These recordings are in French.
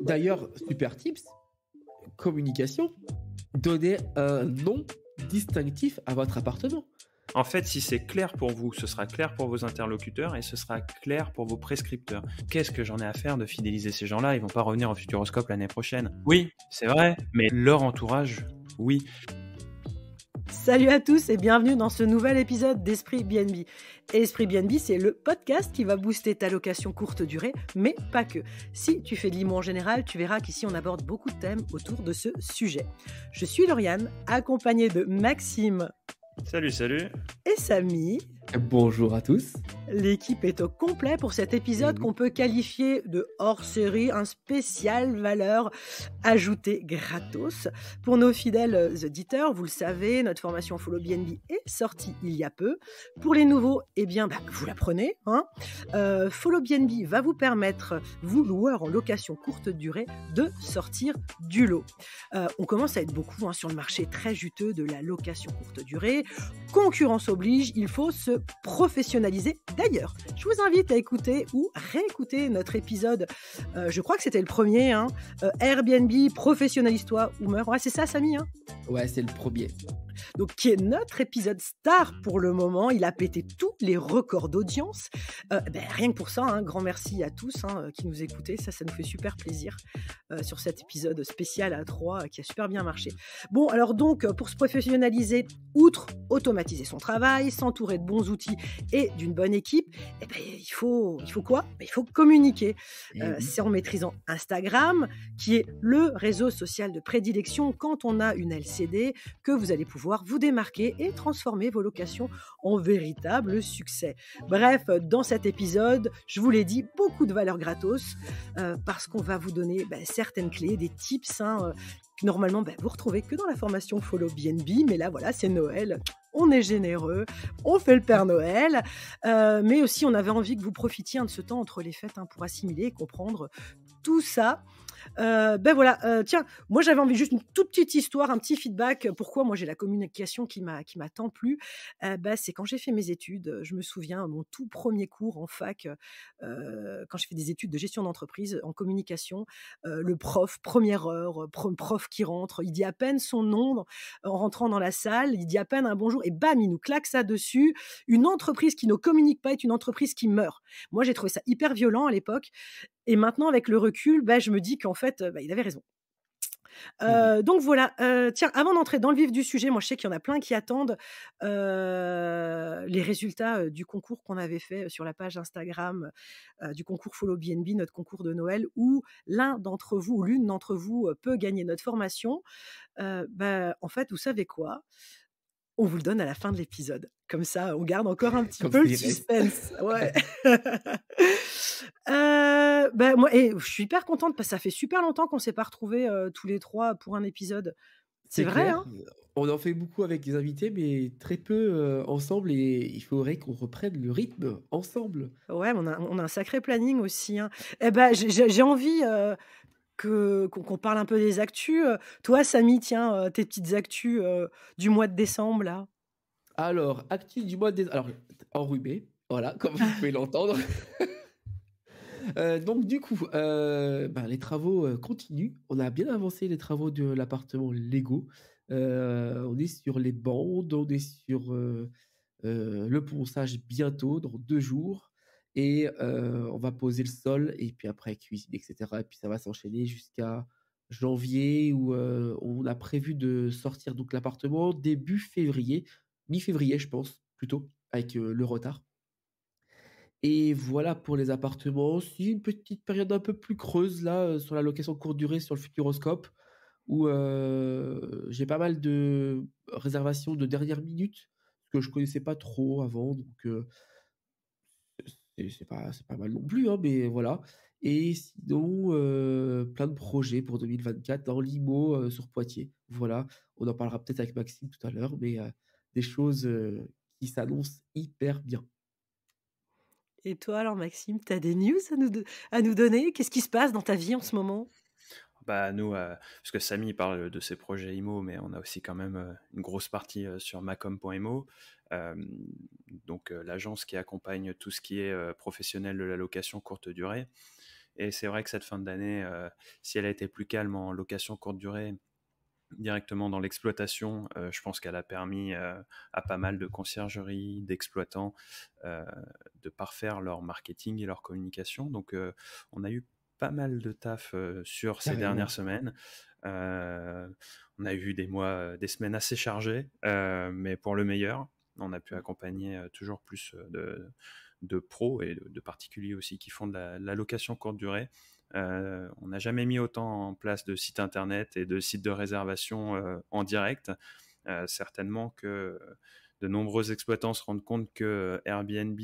D'ailleurs, super tips, communication, donnez un nom distinctif à votre appartement. En fait, si c'est clair pour vous, ce sera clair pour vos interlocuteurs et ce sera clair pour vos prescripteurs. Qu'est-ce que j'en ai à faire de fidéliser ces gens-là? Ils vont pas revenir au Futuroscope l'année prochaine. Oui, c'est vrai, mais leur entourage, oui. Salut à tous et bienvenue dans ce nouvel épisode d'Esprit BNB. Esprit BNB, c'est le podcast qui va booster ta location courte durée, mais pas que. Si tu fais de l'IMO en général, tu verras qu'ici on aborde beaucoup de thèmes autour de ce sujet. Je suis Lauriane, accompagnée de Maxime. Salut. Et Samy. Bonjour à tous. L'équipe est au complet pour cet épisode qu'on peut qualifier de hors-série, un spécial valeur ajoutée gratos. Pour nos fidèles auditeurs, vous le savez, notre formation Follow BNB est sortie il y a peu. Pour les nouveaux, vous la prenez. Follow BNB va vous permettre, vous loueurs en location courte durée, de sortir du lot. On commence à être beaucoup sur le marché très juteux de la location courte durée. Concurrence oblige, il faut se professionnaliser. D'ailleurs, je vous invite à écouter ou réécouter notre épisode, je crois que c'était le premier, Airbnb, professionnalise-toi ou meurs. Ouais, c'est ça, Samy, Ouais, c'est le premier. Donc, qui est notre épisode star pour le moment. Il a pété tous les records d'audience. Rien que pour ça, grand merci à tous qui nous écoutez. Ça nous fait super plaisir sur cet épisode spécial à 3 qui a super bien marché. Bon, alors donc, pour se professionnaliser, outre automatiser son travail, s'entourer de bons outils et d'une bonne équipe, il faut quoi? Il faut communiquer. C'est en maîtrisant Instagram, qui est le réseau social de prédilection quand on a une LCD, que vous allez pouvoir vous démarquer et transformer vos locations en véritable succès. Bref, dans cet épisode, je vous l'ai dit, beaucoup de valeurs gratos parce qu'on va vous donner certaines clés, des tips que normalement vous retrouvez que dans la formation Follow BNB, mais là voilà, c'est Noël. On est généreux, on fait le Père Noël, mais aussi on avait envie que vous profitiez de ce temps entre les fêtes pour assimiler et comprendre tout ça. Tiens, moi j'avais envie juste une toute petite histoire, un petit feedback. Pourquoi moi j'ai la communication qui m'a tant plu, c'est quand j'ai fait mes études. Je me souviens mon tout premier cours en fac, quand j'ai fait des études de gestion d'entreprise en communication, le prof, première heure, prof qui rentre, il dit à peine son nom en rentrant dans la salle, il dit à peine un bonjour et bam, il nous claque ça dessus. Une entreprise qui ne communique pas est une entreprise qui meurt. Moi j'ai trouvé ça hyper violent à l'époque. Et maintenant, avec le recul, je me dis qu'en fait, il avait raison. Donc voilà, tiens, avant d'entrer dans le vif du sujet, moi je sais qu'il y en a plein qui attendent les résultats du concours qu'on avait fait sur la page Instagram du concours Follow BNB, notre concours de Noël, où l'un d'entre vous ou l'une d'entre vous peut gagner notre formation. En fait, vous savez quoi? On vous le donne à la fin de l'épisode. Comme ça, on garde encore un petit peu le suspense. Ouais. Moi, je suis hyper contente parce que ça fait super longtemps qu'on ne s'est pas retrouvés tous les trois pour un épisode. C'est vrai, clair. On en fait beaucoup avec des invités, mais très peu ensemble, et il faudrait qu'on reprenne le rythme ensemble. Ouais, on a un sacré planning aussi. J'ai envie qu'on parle un peu des actus. Toi, Samy, tiens, tes petites actus du mois de décembre, là. Alors, actus du mois de décembre. Alors, enrhumé, voilà, comme vous pouvez l'entendre. Donc du coup, les travaux continuent. On a bien avancé les travaux de l'appartement Lego. On est sur les bandes, on est sur le ponçage bientôt, dans 2 jours, et on va poser le sol et puis après cuisine, et cetera, et puis ça va s'enchaîner jusqu'à janvier où on a prévu de sortir donc l'appartement début février, mi-février je pense plutôt, avec le retard. Et voilà pour les appartements. Si une petite période un peu plus creuse là, sur la location courte durée sur le Futuroscope où, j'ai pas mal de réservations de dernière minute que je connaissais pas trop avant, donc c'est pas mal non plus, mais voilà. Et sinon, plein de projets pour 2024 dans l'IMO, sur Poitiers. Voilà, on en parlera peut-être avec Maxime tout à l'heure, mais des choses, qui s'annoncent hyper bien. Et toi, alors, Maxime, tu as des news à nous donner? Qu'est-ce qui se passe dans ta vie en ce moment? Nous, parce que Samy parle de ses projets IMO, mais on a aussi quand même une grosse partie sur macom.mo, donc l'agence qui accompagne tout ce qui est professionnel de la location courte durée. Et c'est vrai que cette fin d'année, si elle a été plus calme en location courte durée, directement dans l'exploitation, je pense qu'elle a permis à pas mal de conciergeries, d'exploitants de parfaire leur marketing et leur communication. Donc, on a eu pas mal de taf sur ces dernières Carrément. semaines. On a eu des semaines assez chargées, mais pour le meilleur. On a pu accompagner toujours plus de pros et de particuliers aussi qui font de la location courte durée. On n'a jamais mis autant en place de sites internet et de sites de réservation en direct. Certainement que de nombreux exploitants se rendent compte que Airbnb,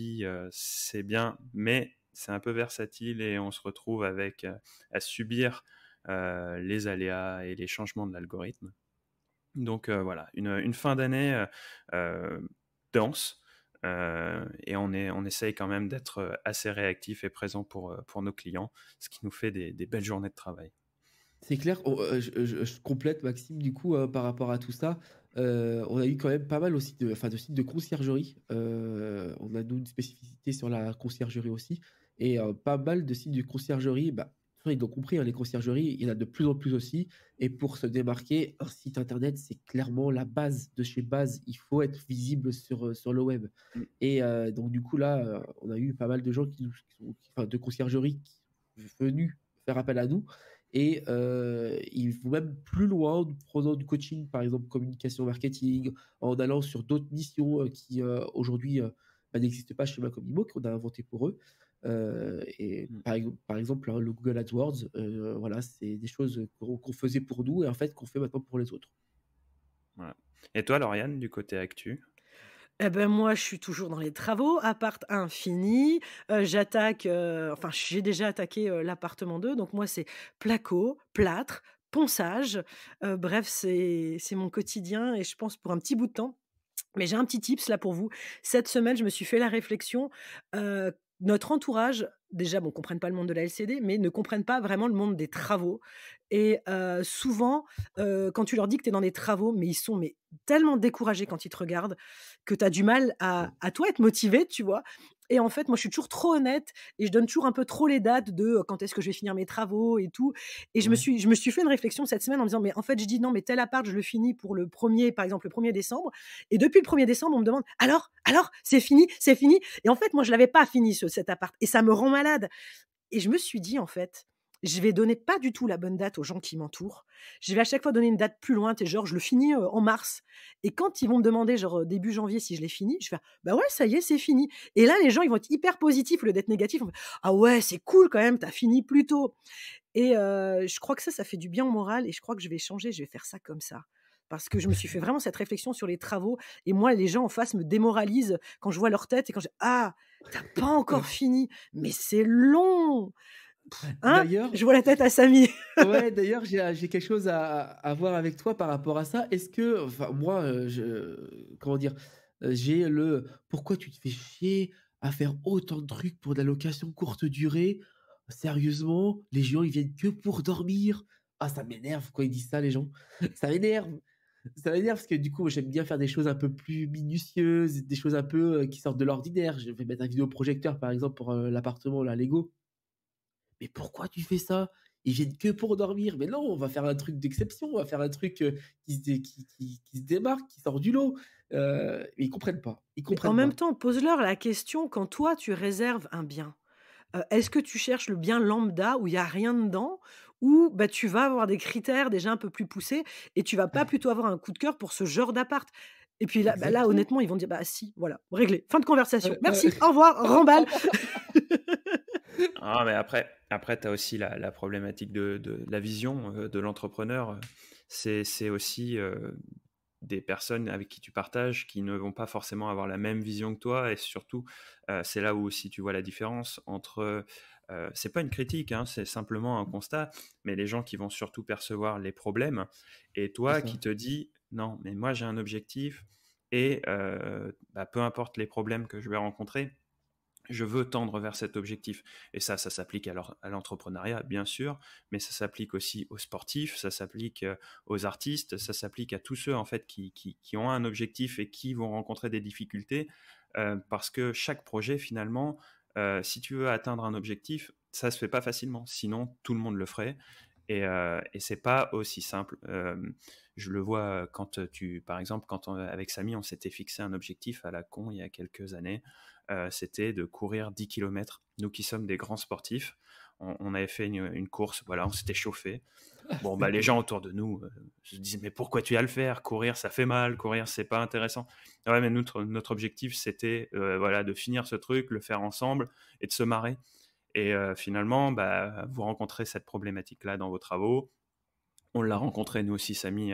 c'est bien, mais c'est un peu versatile et on se retrouve à subir les aléas et les changements de l'algorithme. Donc voilà, une fin d'année dense. Et on essaye quand même d'être assez réactif et présent pour nos clients, ce qui nous fait des belles journées de travail. C'est clair, je complète Maxime du coup, par rapport à tout ça. On a eu quand même pas mal aussi de sites de conciergerie. On a nous une spécificité sur la conciergerie aussi et pas mal de sites de conciergerie, bah, ils l'ont compris, hein, les conciergeries, il y en a de plus en plus aussi et pour se démarquer, un site internet, c'est clairement la base de chez base. Il faut être visible sur le web Mm. et donc du coup là, on a eu pas mal de gens de conciergerie qui sont venus faire appel à nous et ils vont même plus loin en prenant du coaching, par exemple communication marketing, en allant sur d'autres missions, qui, aujourd'hui, n'existent pas chez Macomimo, qu'on a inventé pour eux. Et Mm. par exemple, hein, le Google AdWords, voilà, c'est des choses qu'on faisait pour nous et en fait qu'on fait maintenant pour les autres. Voilà. Et toi, Lauriane, du côté actu? Eh ben, moi, je suis toujours dans les travaux, appart 1 fini, j'attaque, enfin, j'ai déjà attaqué, l'appartement 2, donc moi, c'est placo, plâtre, ponçage, bref, c'est mon quotidien et je pense pour un petit bout de temps. Mais j'ai un petit tips là pour vous. Cette semaine, je me suis fait la réflexion, notre entourage, déjà, bon, comprennent pas le monde de la LCD, mais ne comprennent pas vraiment le monde des travaux et souvent, quand tu leur dis que tu es dans des travaux, mais ils sont tellement découragés quand ils te regardent que tu as du mal à toi être motivé, tu vois? Et en fait, moi, je suis toujours trop honnête et je donne toujours un peu trop les dates de, quand est-ce que je vais finir mes travaux et tout et Ouais. je me suis fait une réflexion cette semaine en me disant: «Mais en fait», je dis: «Non, mais tel appart, je le finis pour le premier, par exemple, le 1er décembre et depuis le 1er décembre, on me demande: Alors, c'est fini, c'est fini?» Et en fait, moi, je l'avais pas fini cet appart et ça me rend malade et je me suis dit: «En fait, je vais donner pas du tout la bonne date aux gens qui m'entourent. Je vais à chaque fois donner une date plus loin, tu genre je le finis, en mars et quand ils vont me demander genre, début janvier si je l'ai fini, je vais faire: «Bah ouais, ça y est, c'est fini» et là, les gens, ils vont être hyper positifs au lieu d'être négatifs. Ils vont faire: «Ah ouais, c'est cool quand même, tu as fini plus tôt» et je crois que ça fait du bien au moral et je crois que je vais changer, je vais faire ça comme ça. Parce que je me suis fait vraiment cette réflexion sur les travaux et moi, les gens en face me démoralisent quand je vois leur tête et quand je «Ah, tu as pas encore fini, mais c'est long!» Hein? D'ailleurs Je vois la tête à Samy. Ouais, d'ailleurs, j'ai quelque chose à voir avec toi par rapport à ça. Est-ce que enfin moi, comment dire? J'ai le: «Pourquoi tu te fais chier à faire autant de trucs pour de la location courte durée? Sérieusement, les gens, ils viennent que pour dormir». Ah, ça m'énerve quand ils disent ça les gens. Ça m'énerve. Ça m'énerve parce que du coup, j'aime bien faire des choses un peu plus minutieuses, des choses un peu, qui sortent de l'ordinaire. Je vais mettre un vidéoprojecteur, par exemple, pour, l'appartement là, Lego. «Mais pourquoi tu fais ça? Ils viennent que pour dormir». Mais non, on va faire un truc d'exception, on va faire un truc, qui se démarque, qui sort du lot. Mais ils comprennent pas, ils Mais en comprennent même pas. temps, pose-leur la question quand toi tu réserves un bien. Est-ce que tu cherches le bien lambda où il y a rien dedans? Ou, bah, tu vas avoir des critères déjà un peu plus poussés et tu vas pas Ouais, plutôt avoir un coup de cœur pour ce genre d'appart? Et puis là, bah, là exactement. honnêtement, ils vont dire: «Bah si, voilà, réglé, fin de conversation. Heu Merci, au revoir, remballe». Ah, mais après tu as aussi la problématique de la vision de l'entrepreneur. C'est aussi des personnes avec qui tu partages qui ne vont pas forcément avoir la même vision que toi. Et surtout, c'est là où aussi tu vois la différence entre. C'est pas une critique, hein, c'est simplement un constat, mais les gens qui vont surtout percevoir les problèmes et C'est toi qui ça. te dis non, mais moi j'ai un objectif et bah, peu importe les problèmes que je vais rencontrer, je veux tendre vers cet objectif. Et ça s'applique à l'entrepreneuriat, bien sûr, mais ça s'applique aussi aux sportifs, ça s'applique aux artistes, ça s'applique à tous ceux en fait qui ont un objectif et qui vont rencontrer des difficultés, parce que chaque projet finalement, si tu veux atteindre un objectif, ça se fait pas facilement. Sinon, tout le monde le ferait. Et c'est pas aussi simple. Je le vois par exemple, avec Samy, on s'était fixé un objectif à la con il y a quelques années. C'était de courir 10 km. Nous qui sommes des grands sportifs, on avait fait une course, voilà, on s'était chauffé. Bon, C'est les cool. gens autour de nous se disaient, mais pourquoi tu vas le faire? Courir, ça fait mal, courir, c'est pas intéressant. Ouais, mais notre objectif, c'était voilà, de finir ce truc, le faire ensemble et de se marrer. Et finalement, vous rencontrez cette problématique-là dans vos travaux. On l'a rencontré, nous aussi, Samy,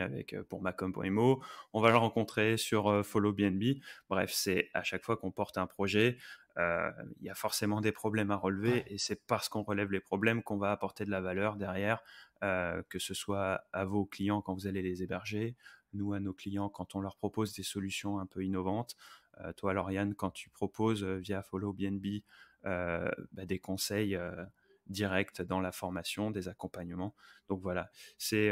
pour Macom.imo. On va le rencontrer sur Follow BNB. Bref, c'est à chaque fois qu'on porte un projet, il y a forcément des problèmes à relever. Ouais. Et c'est parce qu'on relève les problèmes qu'on va apporter de la valeur derrière, que ce soit à vos clients quand vous allez les héberger, nous à nos clients quand on leur propose des solutions un peu innovantes. Toi, Lauriane, quand tu proposes via Follow BNB des conseils directs dans la formation, des accompagnements. Donc voilà, c'est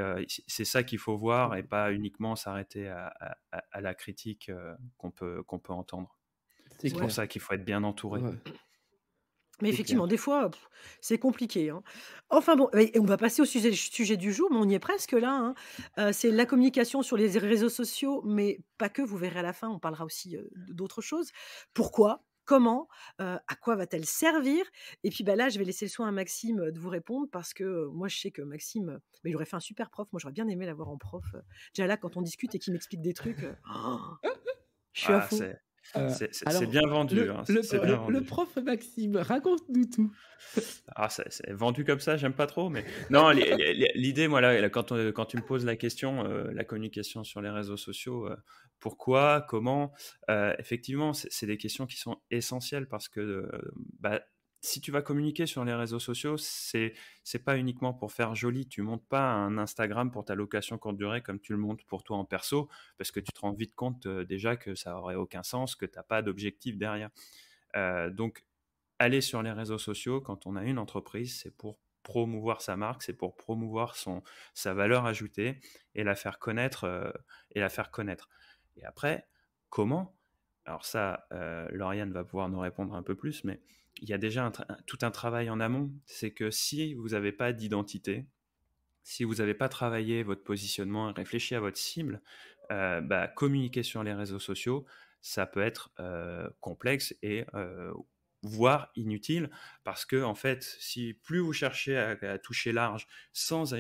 ça qu'il faut voir et pas uniquement s'arrêter à la critique qu'on peut entendre. C'est C'est pour Ouais. clair. ça qu'il faut être bien entouré. Ouais, Mais c'est clair. effectivement, des fois, c'est compliqué, hein. Enfin bon, et on va passer au sujet du jour, mais on y est presque là, hein. C'est la communication sur les réseaux sociaux, mais pas que, vous verrez à la fin, on parlera aussi, d'autres choses. Pourquoi? Comment? À quoi va-t-elle servir? Et puis, bah, là, je vais laisser le soin à Maxime, de vous répondre parce que, moi, je sais que Maxime, bah, il aurait fait un super prof. Moi, j'aurais bien aimé l'avoir en prof, déjà là, quand on discute et qu'il m'explique des trucs, je suis à Ah, fond. c'est Alors, bien vendu, hein, c'est bien le vendu. prof Maxime, raconte-nous tout. Ah, c'est vendu comme ça, j'aime pas trop, mais non, l'idée, moi, là, quand tu me poses la question, la communication sur les réseaux sociaux, pourquoi, comment, effectivement, c'est des questions qui sont essentielles parce que si tu vas communiquer sur les réseaux sociaux, c'est pas uniquement pour faire joli. Tu montes pas un Instagram pour ta location courte durée comme tu le montes pour toi en perso, parce que tu te rends vite compte déjà que ça aurait aucun sens, que t'as pas d'objectif derrière. Donc, aller sur les réseaux sociaux quand on a une entreprise, c'est pour promouvoir sa marque, c'est pour promouvoir sa valeur ajoutée et la faire connaître. Et après, comment? Alors ça, Lauriane va pouvoir nous répondre un peu plus, mais il y a déjà tout un travail en amont. C'est que si vous n'avez pas d'identité, si vous n'avez pas travaillé votre positionnement et réfléchi à votre cible, communiquer sur les réseaux sociaux, ça peut être complexe et voire inutile parce que en fait, si plus vous cherchez à toucher large sans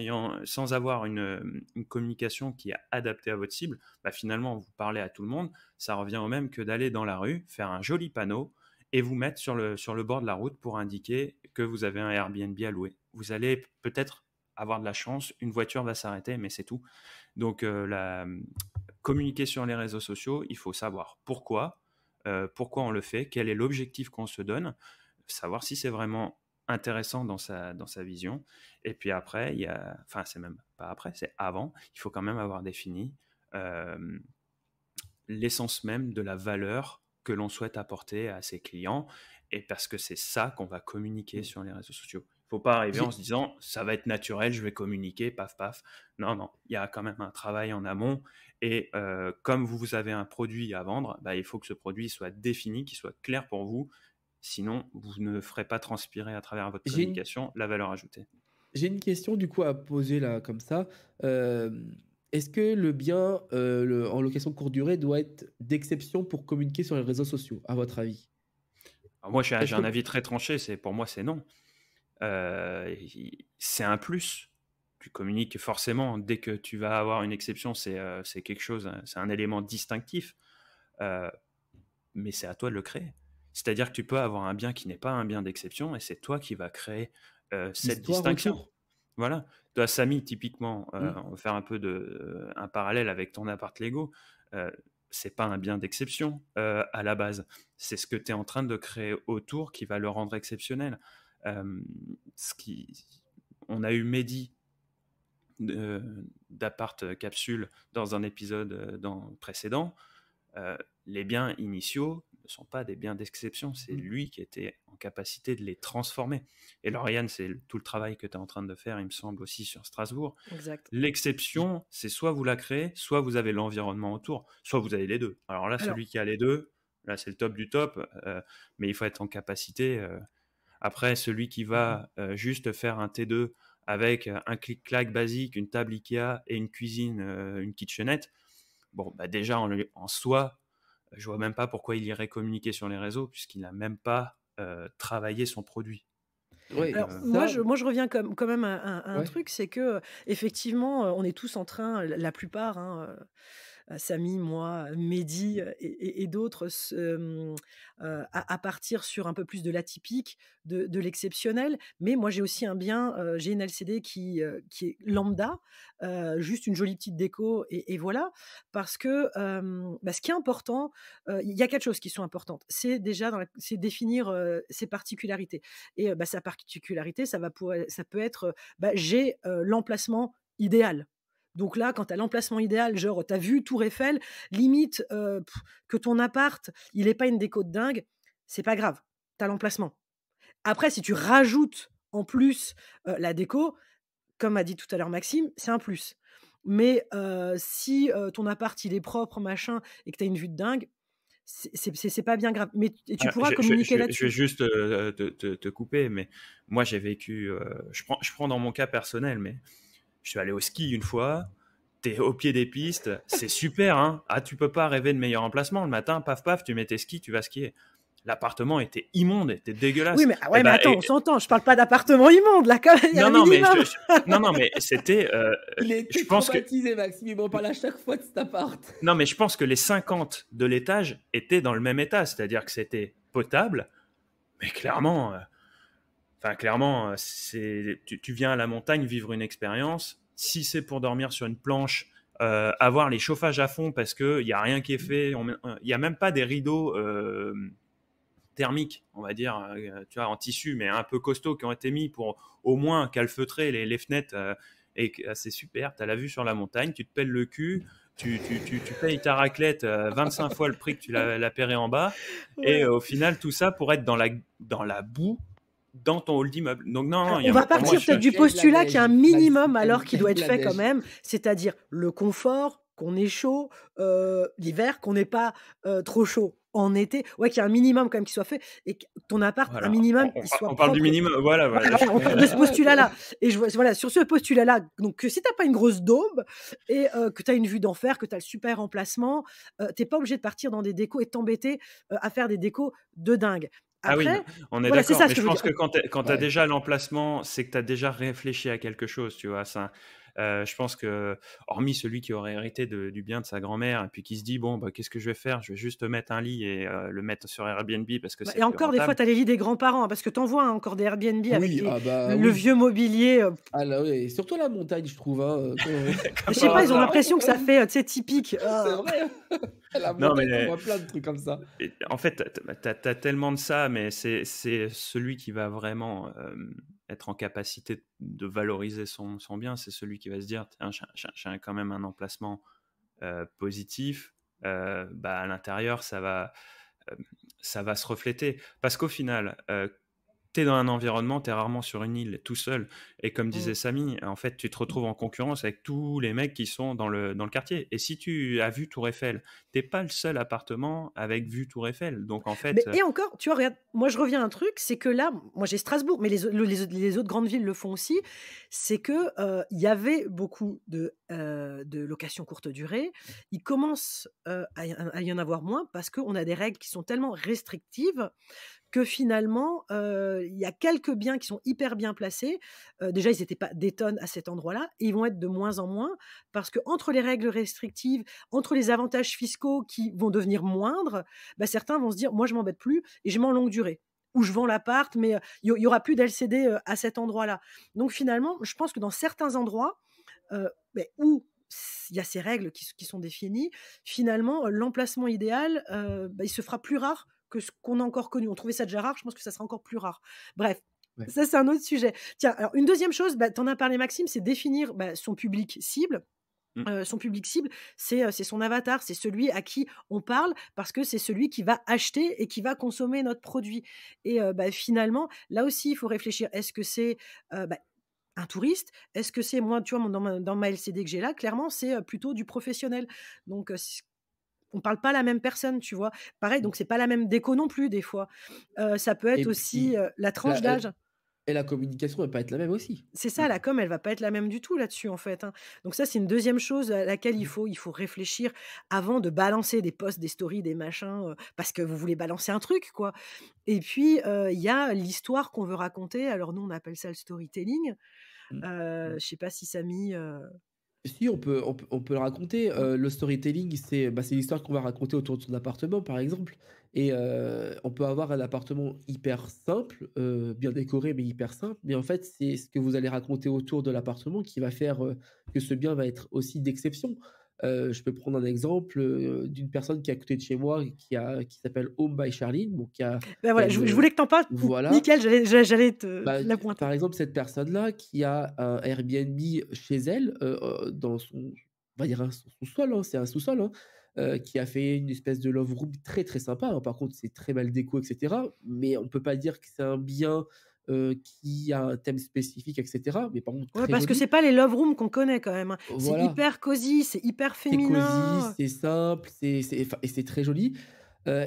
avoir une communication qui est adaptée à votre cible, finalement vous parlez à tout le monde. Ça revient au même que d'aller dans la rue, faire un joli panneau et vous mettre sur le bord de la route pour indiquer que vous avez un Airbnb à louer. Vous allez peut-être avoir de la chance, une voiture va s'arrêter, mais c'est tout. Donc, communiquer sur les réseaux sociaux, il faut savoir pourquoi on le fait, quel est l'objectif qu'on se donne, savoir si c'est vraiment intéressant dans sa vision. Et puis après, c'est même pas après, c'est avant, il faut quand même avoir défini euh, l'essence même de la valeur que l'on souhaite apporter à ses clients, et parce que c'est ça qu'on va communiquer sur les réseaux sociaux. Il ne faut pas arriver en se J'ai disant ça va être naturel, je vais communiquer, paf paf. Non, non, il y a quand même un travail en amont, et comme vous avez un produit à vendre, il faut que ce produit soit défini, qu'il soit clair pour vous, sinon vous ne ferez pas transpirer à travers votre j'ai une communication la valeur ajoutée. j'ai une question du coup à poser là comme ça. Est-ce que le bien en location courte durée doit être d'exception pour communiquer sur les réseaux sociaux, à votre avis? Alors moi, j'ai Est-ce un que avis très tranché, pour moi, c'est non. C'est un plus. Tu communiques forcément. Dès que tu vas avoir une exception, c'est quelque chose, c'est un élément distinctif. Euh, mais c'est à toi de le créer. C'est-à-dire que tu peux avoir un bien qui n'est pas un bien d'exception et c'est toi qui vas créer cette l'histoire distinction. autour? Voilà. Toi, Samy, typiquement, Hmm. on va faire un parallèle avec ton appart Lego. Euh, c'est pas un bien d'exception à la base. C'est ce que tu es en train de créer autour qui va le rendre exceptionnel. Euh, on a eu Mehdi d'appart capsule dans un épisode précédent. Les biens initiaux ne sont pas des biens d'exception, c'est lui qui était en capacité de les transformer. Et Lauriane, c'est tout le travail que tu es en train de faire, il me semble, aussi sur Strasbourg. Exact. L'exception, c'est soit vous la créez, soit vous avez l'environnement autour, soit vous avez les deux. Alors là, Alors celui qui a les deux, là, c'est le top du top, mais il faut être en capacité Après, celui qui va juste faire un T2 avec un clic-clac basique, une table Ikea et une cuisine, une kitchenette, bon, bah déjà en soi, je vois même pas pourquoi il irait communiquer sur les réseaux puisqu'il n'a même pas travaillé son produit. Donc, Ouais, Alors, ça, moi, je reviens quand même à un ouais. truc, c'est que, effectivement, on est tous en train, la plupart, hein, Samy, moi, Mehdi et d'autres, à partir sur un peu plus de l'atypique, de l'exceptionnel. Mais moi, j'ai aussi un bien, j'ai une LCD qui est lambda, juste une jolie petite déco et voilà. Parce que, ce qui est important, il y a 4 choses qui sont importantes. C'est déjà c'est définir, ses particularités et sa particularité, ça peut être, j'ai, l'emplacement idéal. Donc là, quand tu as l'emplacement idéal, genre tu as vu Tour Eiffel, limite, que ton appart, il ait pas une déco de dingue, c'est pas grave, tu as l'emplacement. Après, si tu rajoutes en plus, la déco, comme a dit tout à l'heure Maxime, c'est un plus. Mais si, ton appart, il est propre, machin et que tu as une vue de dingue, c'est pas bien grave. Mais et tu pourras communiquer je vais là-dessus. juste te couper, mais moi j'ai vécu, je prends dans mon cas personnel, mais je suis allé au ski une fois, t'es au pied des pistes, c'est super, hein. Ah, tu peux pas rêver de meilleur emplacement. Le matin, paf, paf, tu mets tes skis, tu vas skier. L'appartement était immonde, était Oui, dégueulasse. mais ah Et ouais, mais bah, attends, on s'entend, je parle pas d'appartement immonde là, quand même, il y a non, un non, mais minimum. non, non, mais c'était, Il je était pense que, traumatisé, Maxime, il m'en parle à chaque fois de cet appart. non, mais je pense que les 50 de l'étage étaient dans le même état, c'est-à-dire que c'était potable, mais clairement, tu viens à la montagne vivre une expérience. Si c'est pour dormir sur une planche, avoir les chauffages à fond parce qu'il n'y a rien qui est fait, il n'y a même pas des rideaux thermiques, on va dire, tu vois, en tissu, mais un peu costauds qui ont été mis pour au moins calfeutrer les fenêtres. Et c'est super, tu as la vue sur la montagne, tu te pèles le cul, tu payes ta raclette 25 fois le prix que tu l'as payé en bas. Et Ouais. au final, tout ça pour être dans la boue dans ton hall d'immeuble. Donc non, non, Alors, on va pour moi, partir peut-être du T'aimes la postulat qu'il y a un neige, Maxime, minimum alors qui doit t'aimes être la fait quand neige. même, c'est-à-dire le confort, qu'on ait chaud, l'hiver, qu'on n'ait pas, trop chaud en été. Ouais, qu'il y a un minimum quand même qui soit fait et que ton appart, un voilà, minimum, il soit on parle du propre. minimum. Voilà, Voilà, voilà. voilà, on part de ce Ouais, postulat-là et je vois voilà, sur ce postulat-là, donc si tu as pas une grosse daube et que tu as une vue d'enfer, que tu as le super emplacement, tu es pas obligé de partir dans des décos et de t'embêter, à faire des décos de dingue. Ah oui, Après, on est voilà, c'est d'accord. ça Mais ce que je je veux pense dire. que quand tu as ouais. déjà l'emplacement, c'est que tu as déjà réfléchi à quelque chose, tu vois. Ça, je pense que, hormis celui qui aurait hérité du bien de sa grand-mère et puis qui se dit, bon, bah, qu'est-ce que je vais faire? Je vais juste mettre un lit et le mettre sur Airbnb parce que Bah c'est et plus encore des fois, rentable. tu as les lits des grands-parents, hein, parce que tu en vois, hein, encore des Airbnb avec Oui, ah bah le oui. vieux mobilier, Ah là, oui, surtout à la montagne, je trouve, hein, je Comme sais par pas, ils ont hasard. l'impression que ça fait, tu sais, typique, C'est vrai, hein. À la Non, montagne, tu mais vois plein de trucs comme ça. en fait, tu as tellement de ça, mais c'est celui qui va vraiment être en capacité de valoriser son bien, c'est celui qui va se dire, tiens, j'ai quand même un emplacement positif, bah, à l'intérieur, euh, ça va se refléter. Parce qu'au final, tu es dans un environnement, tu es rarement sur une île tout seul. Et comme Mmh. disait Samy, en fait, tu te retrouves en concurrence avec tous les mecs qui sont dans le quartier. Et si tu as vu Tour Eiffel, t'es pas le seul appartement avec vue Tour Eiffel. Donc en fait, Mais et encore, tu vois, regarde, moi je reviens à un truc, c'est que là, moi j'ai Strasbourg, mais les autres grandes villes le font aussi, c'est que, il y avait beaucoup de locations courte durée. Il commence, à y en avoir moins parce qu'on a des règles qui sont tellement restrictives que finalement, il y a quelques biens qui sont hyper bien placés. Déjà, ils étaient pas des tonnes à cet endroit-là et ils vont être de moins en moins parce que entre les règles restrictives, entre les avantages fiscaux qui vont devenir moindres, bah, certains vont se dire: «Moi, je m'embête plus et je mets en longue durée» ou «Je vends l'appart, mais il y aura plus d'LCD, à cet endroit-là». Donc finalement, je pense que dans certains endroits, où il y a ces règles qui sont définies, finalement, l'emplacement idéal, il se fera plus rare que ce qu'on a encore connu. On trouvait ça déjà rare, je pense que ça sera encore plus rare. Bref, Ouais. ça, c'est un autre sujet. Tiens, alors une deuxième chose, tu en as parlé Maxime, c'est définir, son public cible. mm, Son public cible, c'est son avatar, c'est celui à qui on parle parce que c'est celui qui va acheter et qui va consommer notre produit et finalement, là aussi, il faut réfléchir. Est-ce que c'est, un touriste? Est-ce que c'est moi, tu vois, dans ma LCD que j'ai là, clairement, c'est, plutôt du professionnel. Donc, on parle pas la même personne, tu vois? Pareil, donc c'est pas la même déco non plus des fois. Ça peut être Et aussi, puis la tranche la d'âge. et la communication va pas être la même aussi. C'est Mmh. ça, la com, elle va pas être la même du tout là-dessus, en fait, hein. Donc ça, c'est une deuxième chose à laquelle Mmh. il faut réfléchir avant de balancer des posts, des stories, des machins, parce que vous voulez balancer un truc, quoi. Et puis, il y a l'histoire qu'on veut raconter. Alors nous, on appelle ça le storytelling. Mmh. Mmh. Je sais pas si Samy, Si, on peut le raconter, mmh, le storytelling, c'est l'histoire qu'on va raconter autour de son appartement, par exemple et on peut avoir un appartement hyper simple, bien décoré, mais hyper simple, mais en fait, c'est ce que vous allez raconter autour de l'appartement qui va faire, que ce bien va être aussi d'exception. Je peux prendre un exemple, d'une personne qui est à côté de chez moi, qui s'appelle Home by Charline, donc bah, qui a voilà, je une, voulais que tu en parles. voilà. Nickel, j'allais te Bah, la pointer. par exemple, cette personne-là qui a un Airbnb chez elle, dans son on va dire un son sous-sol, hein, c'est un sous-sol, hein, qui a fait une espèce de love room très, très sympa, hein. Par contre, c'est très mal déco et cetera, mais on peut pas dire que c'est un bien, qui a un thème spécifique et cetera, mais par contre Ouais, très parce que joli. c'est pas les love rooms qu'on connaît quand même, hein. C'est Voilà, hyper cosy, c'est hyper c'est cosy, féminin. c'est simple, c'est enfin et c'est très joli. Heu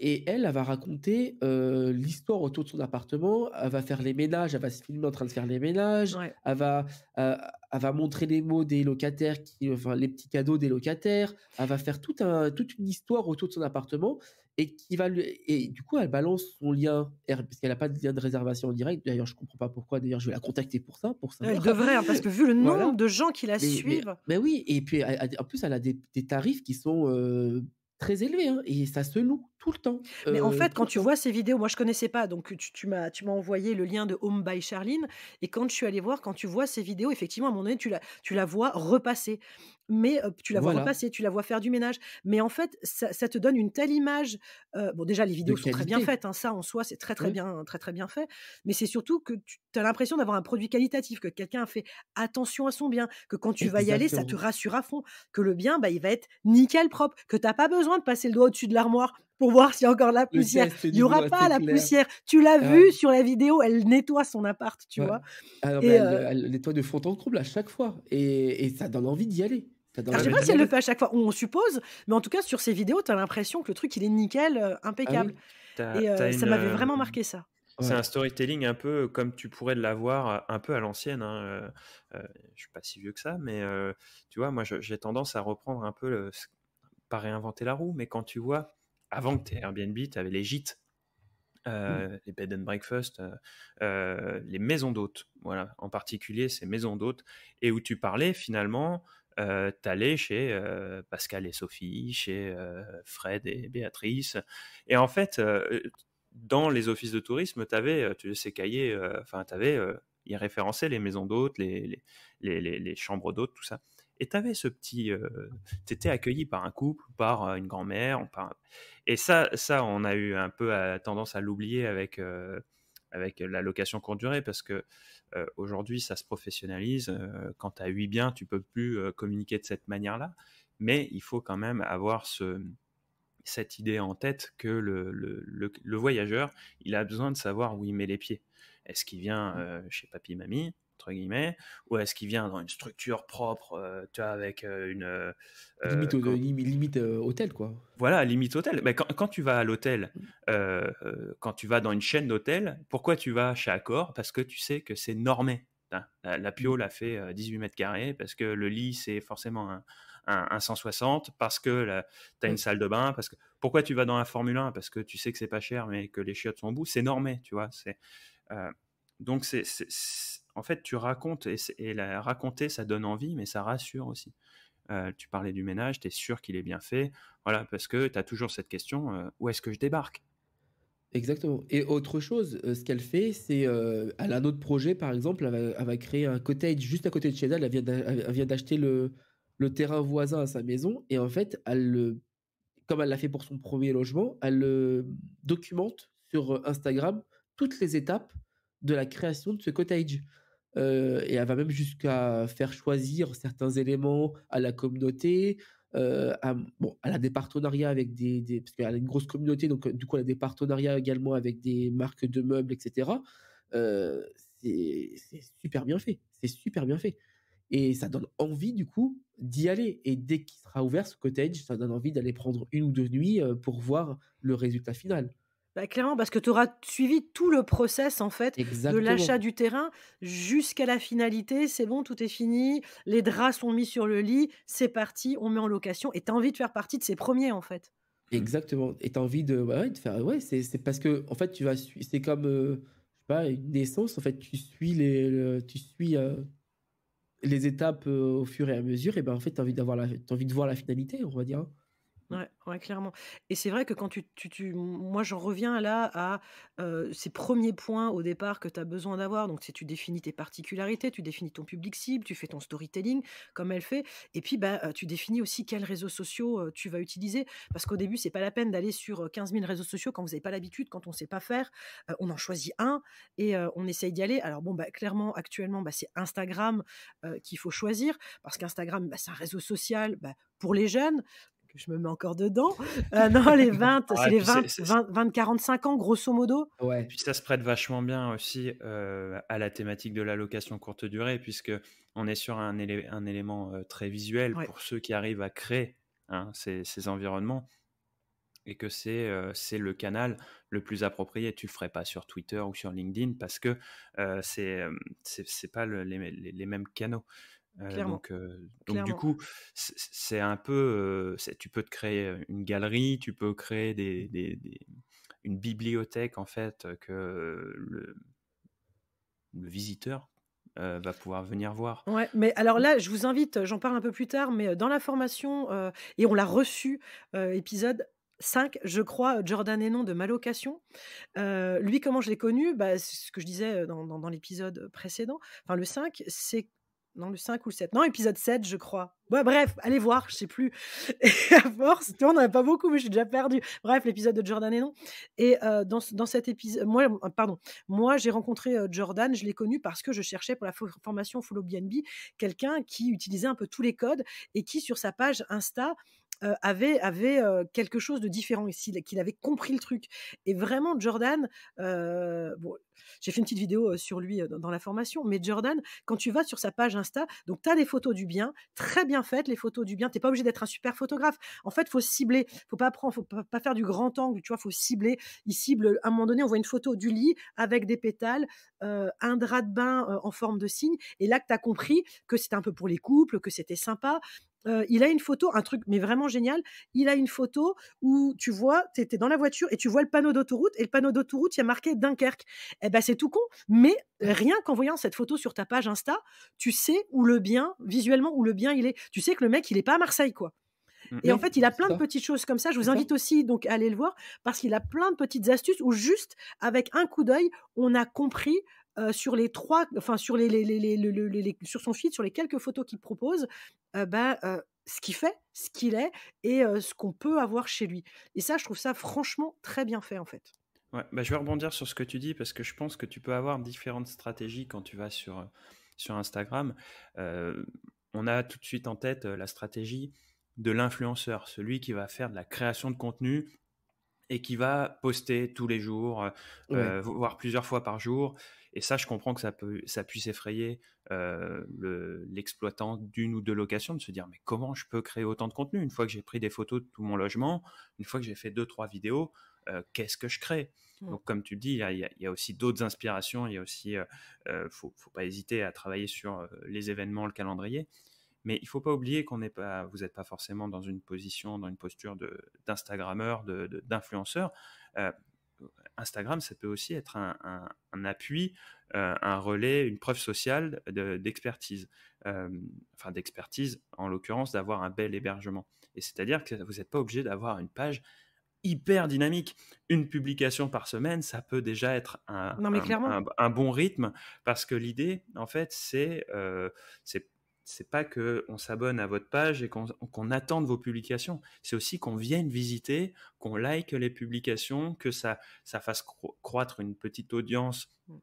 et elle va raconter, l'histoire autour de son appartement. Elle va faire les ménages, elle va se filmer en train de faire les ménages. Ouais. Elle va, heu, elle va montrer les mots des locataires enfin, les petits cadeaux des locataires. Elle va faire toute une histoire autour de son appartement et qui va lui et du coup, elle balance son lien parce qu'elle a pas de lien de réservation en direct. D'ailleurs, je comprends pas pourquoi. D'ailleurs, je vais la contacter pour Elle savoir. devrait, hein, parce que vu le Voilà. nombre de gens qui la Mais mais suivent. mais oui et puis en plus elle a des tarifs qui sont, très élevés, hein et ça se loue Mais en fait, tout quand le tu temps. vois ces vidéos, moi je connaissais pas, donc tu m'as envoyé le lien de Home by Charline et quand je suis allée voir, quand tu vois ces vidéos, effectivement, à un moment donné, tu la vois repasser. Mais, tu la vois Voilà, repasser, tu la vois faire du ménage. Mais en fait, ça te donne une telle image, bon déjà les de vidéos sont très bien qualité. faites, hein, ça en soi c'est Ouais, très, très bien fait. Mais c'est surtout que tu as l'impression d'avoir un produit qualitatif, que quelqu'un a fait attention à son bien, que quand tu vas y aller, ça te exactement. rassure à fond, que le bien, bah, il va être nickel propre, que tu as pas besoin de passer le doigt au-dessus de l'armoire pour voir s'il y a encore de la Le poussière. test Il y du aura doigt, pas c'est la clair. poussière. Tu l'as Ah ouais, vu sur la vidéo, elle nettoie son appart, tu ouais. vois? Ah non mais Et elle nettoie de fond en comble à chaque fois et ça donne envie d'y aller. Ça donne alors je Ouais, sais mais envie pas tu si d'y elle le aller. fait à chaque fois, on suppose, mais en tout cas sur ces vidéos, tu as l'impression que le truc il est nickel, Ah impeccable oui? et as ça une, m'avait vraiment marqué ça. c'est Ouais. un storytelling un peu comme tu pourrais l'avoir, un peu à l'ancienne, hein, je suis pas si vieux que ça, mais tu vois, moi, j'ai tendance à reprendre un peu pas réinventer la roue, mais quand tu vois, avant que tu aies Airbnb, tu avais les gîtes, Mmh. les bed and breakfast, les maisons d'hôtes, voilà, en particulier ces maisons d'hôtes, et où tu parlais finalement, tu allais chez Pascal et Sophie, chez Fred et Béatrice, et en fait, dans les offices de tourisme, tu avais ces cahiers, enfin, tu avais, ils référençaient les maisons d'hôtes, les chambres d'hôtes, tout ça. Et tu avais ce petit. Tu étais accueilli par un couple, par une grand-mère, et ça, on a eu un peu tendance à l'oublier avec la location courte durée, parce que aujourd'hui, ça se professionnalise. Quand tu as 8 biens, tu peux plus communiquer de cette manière-là. Mais il faut quand même avoir cette idée en tête que le voyageur, il a besoin de savoir où il met les pieds. Est-ce qu'il vient chez papy mamie, entre guillemets, ou est-ce qu'il vient dans une structure propre, tu vois, avec Limite, hôtel quoi. voilà, limite hôtel. Mais quand tu vas à l'hôtel, Mmh. quand tu vas dans une chaîne d'hôtels, pourquoi tu vas chez Accor? Parce que tu sais que c'est normé. Hein. La Mmh. piole a fait 18 mètres carrés, parce que le lit, c'est forcément un 160, parce que tu as une Ouais. salle de bain. Pourquoi tu vas dans la Formule 1? Parce que tu sais que c'est pas cher, mais que les chiottes sont au bout. C'est normé, tu vois. Euh, donc, en fait, tu racontes, et raconter, ça donne envie, mais ça rassure aussi. Tu parlais du ménage, tu es sûr qu'il est bien fait. Voilà, parce que tu as toujours cette question, où est-ce que je débarque? Exactement et autre chose, ce qu'elle fait, c'est, elle a un autre projet, par exemple, elle va créer un cottage juste à côté de chez elle. Elle vient d'acheter le terrain voisin à sa maison et en fait, comme elle l'a fait pour son premier logement, elle, documente sur, Instagram toutes les étapes de la création de ce cottage. Et elle va même jusqu'à faire choisir certains éléments à la communauté, bon, elle a des partenariats avec des parce qu'elle a une grosse communauté donc, du coup, elle a des partenariats également avec des marques de meubles et cetera. Heu, c'est super bien fait, c'est super bien fait et ça donne envie du coup d'y aller et dès qu'il sera ouvert ce cottage, ça donne envie d'aller prendre 1 ou 2 nuits, pour voir le résultat final. Bah, clairement, parce que tu auras suivi tout le process, en fait, de l'achat Exactement, du terrain jusqu'à la finalité. C'est bon, tout est fini, les draps sont mis sur le lit, c'est parti, on met en location et tu as envie de faire partie de ces premiers, en fait. Mmh. exactement et tu as envie de bah, ouais, de faire ouais, c'est parce que en fait, tu vas sui c'est comme, je sais pas, une naissance, en fait, tu suis, les étapes, au fur et à mesure et ben, en fait, tu envie de voir la finalité, on va dire, hein. Ouais, ouais, clairement et c'est vrai que quand moi, j'en reviens là à, ces premiers points au départ que tu as besoin d'avoir. Donc, c'est tu définis tes particularités, tu définis ton public cible, tu fais ton storytelling comme elle fait et puis, bah, tu définis aussi quels réseaux sociaux, tu vas utiliser. Parce qu'au début, c'est pas la peine d'aller sur, 15 000 réseaux sociaux quand vous avez pas l'habitude, quand on sait pas faire. On en choisit un et on essaye d'y aller. Alors bon, bah, clairement, actuellement, bah, c'est Instagram, qu'il faut choisir parce qu'Instagram, bah, c'est un réseau social, bah, pour les jeunes que je me mets encore dedans. Non, les 20, Ah c'est et les puis 20-45 ans, grosso modo. et Ouais, puis ça se prête vachement bien aussi, à la thématique de la location courte durée puisque on est sur un élément, très visuel Ouais, pour ceux qui arrivent à créer, hein, ces environnements et que c'est le canal le plus approprié. Tu le ferais pas sur Twitter ou sur LinkedIn parce que, c'est pas les mêmes canaux. clairement, Donc du clairement. coup, c'est un peu, tu peux te créer une galerie, tu peux créer une bibliothèque en fait que le visiteur va pouvoir venir voir. Ouais, mais alors là, je vous invite, j'en parle un peu plus tard, mais dans la formation, et on l'a reçu, épisode 5, je crois, Jordan Hénon de Malocation. Lui, comment je l'ai connu? Bah, c'est ce que je disais, dans l'épisode précédent. Enfin le 5, c'est non le 5 ou le 7? Non, épisode 7, je crois. Ouais, bref, allez voir, je sais plus. Et à force, tu vois, on en a pas beaucoup, mais je suis déjà perdue. Bref, l'épisode de Jordan Hénon et dans cet épisode pardon, moi, j'ai rencontré, Jordan, je l'ai connu parce que je cherchais pour la formation Follow BNB quelqu'un qui utilisait un peu tous les codes et qui, sur sa page Insta, avait quelque chose de différent ici, qu'il avait compris le truc et vraiment Jordan, bon, j'ai fait une petite vidéo, sur lui, dans la formation, mais Jordan, quand tu vas sur sa page Insta, donc tu as les photos du bien, très bien faites les photos du bien. Tu es pas obligé d'être un super photographe. En fait, faut cibler, faut pas faire du grand angle, tu vois? Faut cibler. Il cible, à un moment donné, on voit une photo du lit avec des pétales, un drap de bain, en forme de cygne et là que tu as compris que c'était un peu pour les couples, que c'était sympa. Il a une photo, un truc mais vraiment génial, il a une photo où tu vois, tu es dans la voiture et tu vois le panneau d'autoroute et le panneau d'autoroute, il y a marqué Dunkerque. Et ben c'est tout con, mais rien qu'en voyant cette photo sur ta page Insta, tu sais où le bien, visuellement, où le bien il est. Tu sais que le mec, il est pas à Marseille, quoi. Mmh. Et en oui, fait, il a c'est plein de ça, petites choses comme ça. Je c'est vous ça. invite aussi donc à aller le voir parce qu'il a plein de petites astuces où juste avec un coup d'œil, on a compris, sur les 3, enfin sur les sur son feed, sur les quelques photos qu'il propose, ce qu'il fait, ce qu'il est et ce qu'on peut avoir chez lui. Et ça, je trouve ça franchement très bien fait, en fait. Ouais, bah, je vais rebondir sur ce que tu dis parce que je pense que tu peux avoir différentes stratégies quand tu vas sur Instagram. Euh, on a tout de suite en tête la stratégie de l'influenceur, celui qui va faire de la création de contenu et qui va poster tous les jours, Ouais. voire plusieurs fois par jour. Et ça, je comprends que ça puisse effrayer l'exploitant d'une ou deux locations, de se dire mais comment je peux créer autant de contenu une fois que j'ai pris des photos de tout mon logement, une fois que j'ai fait 2 3 vidéos, qu'est-ce que je crée? Mmh. Donc comme tu dis, il y a aussi d'autres inspirations, il y a aussi, faut pas hésiter à travailler sur les événements, le calendrier. Mais il ne faut pas oublier vous n'êtes pas forcément dans une position, dans une posture d'instagrammeur, d'influenceur. Euh, Instagram, ça peut aussi être un appui, un relais, une preuve sociale d'expertise. Enfin, d'expertise, en l'occurrence, d'avoir un bel hébergement. Et c'est-à-dire que vous n'êtes pas obligé d'avoir une page hyper dynamique. Une publication par semaine, ça peut déjà être Non, mais clairement. un bon rythme parce que l'idée, en fait, c'est c'est pas que on s'abonne à votre page et qu'on attende vos publications. C'est aussi qu'on vienne visiter, qu'on like les publications, que ça fasse croître une petite audience Mmh.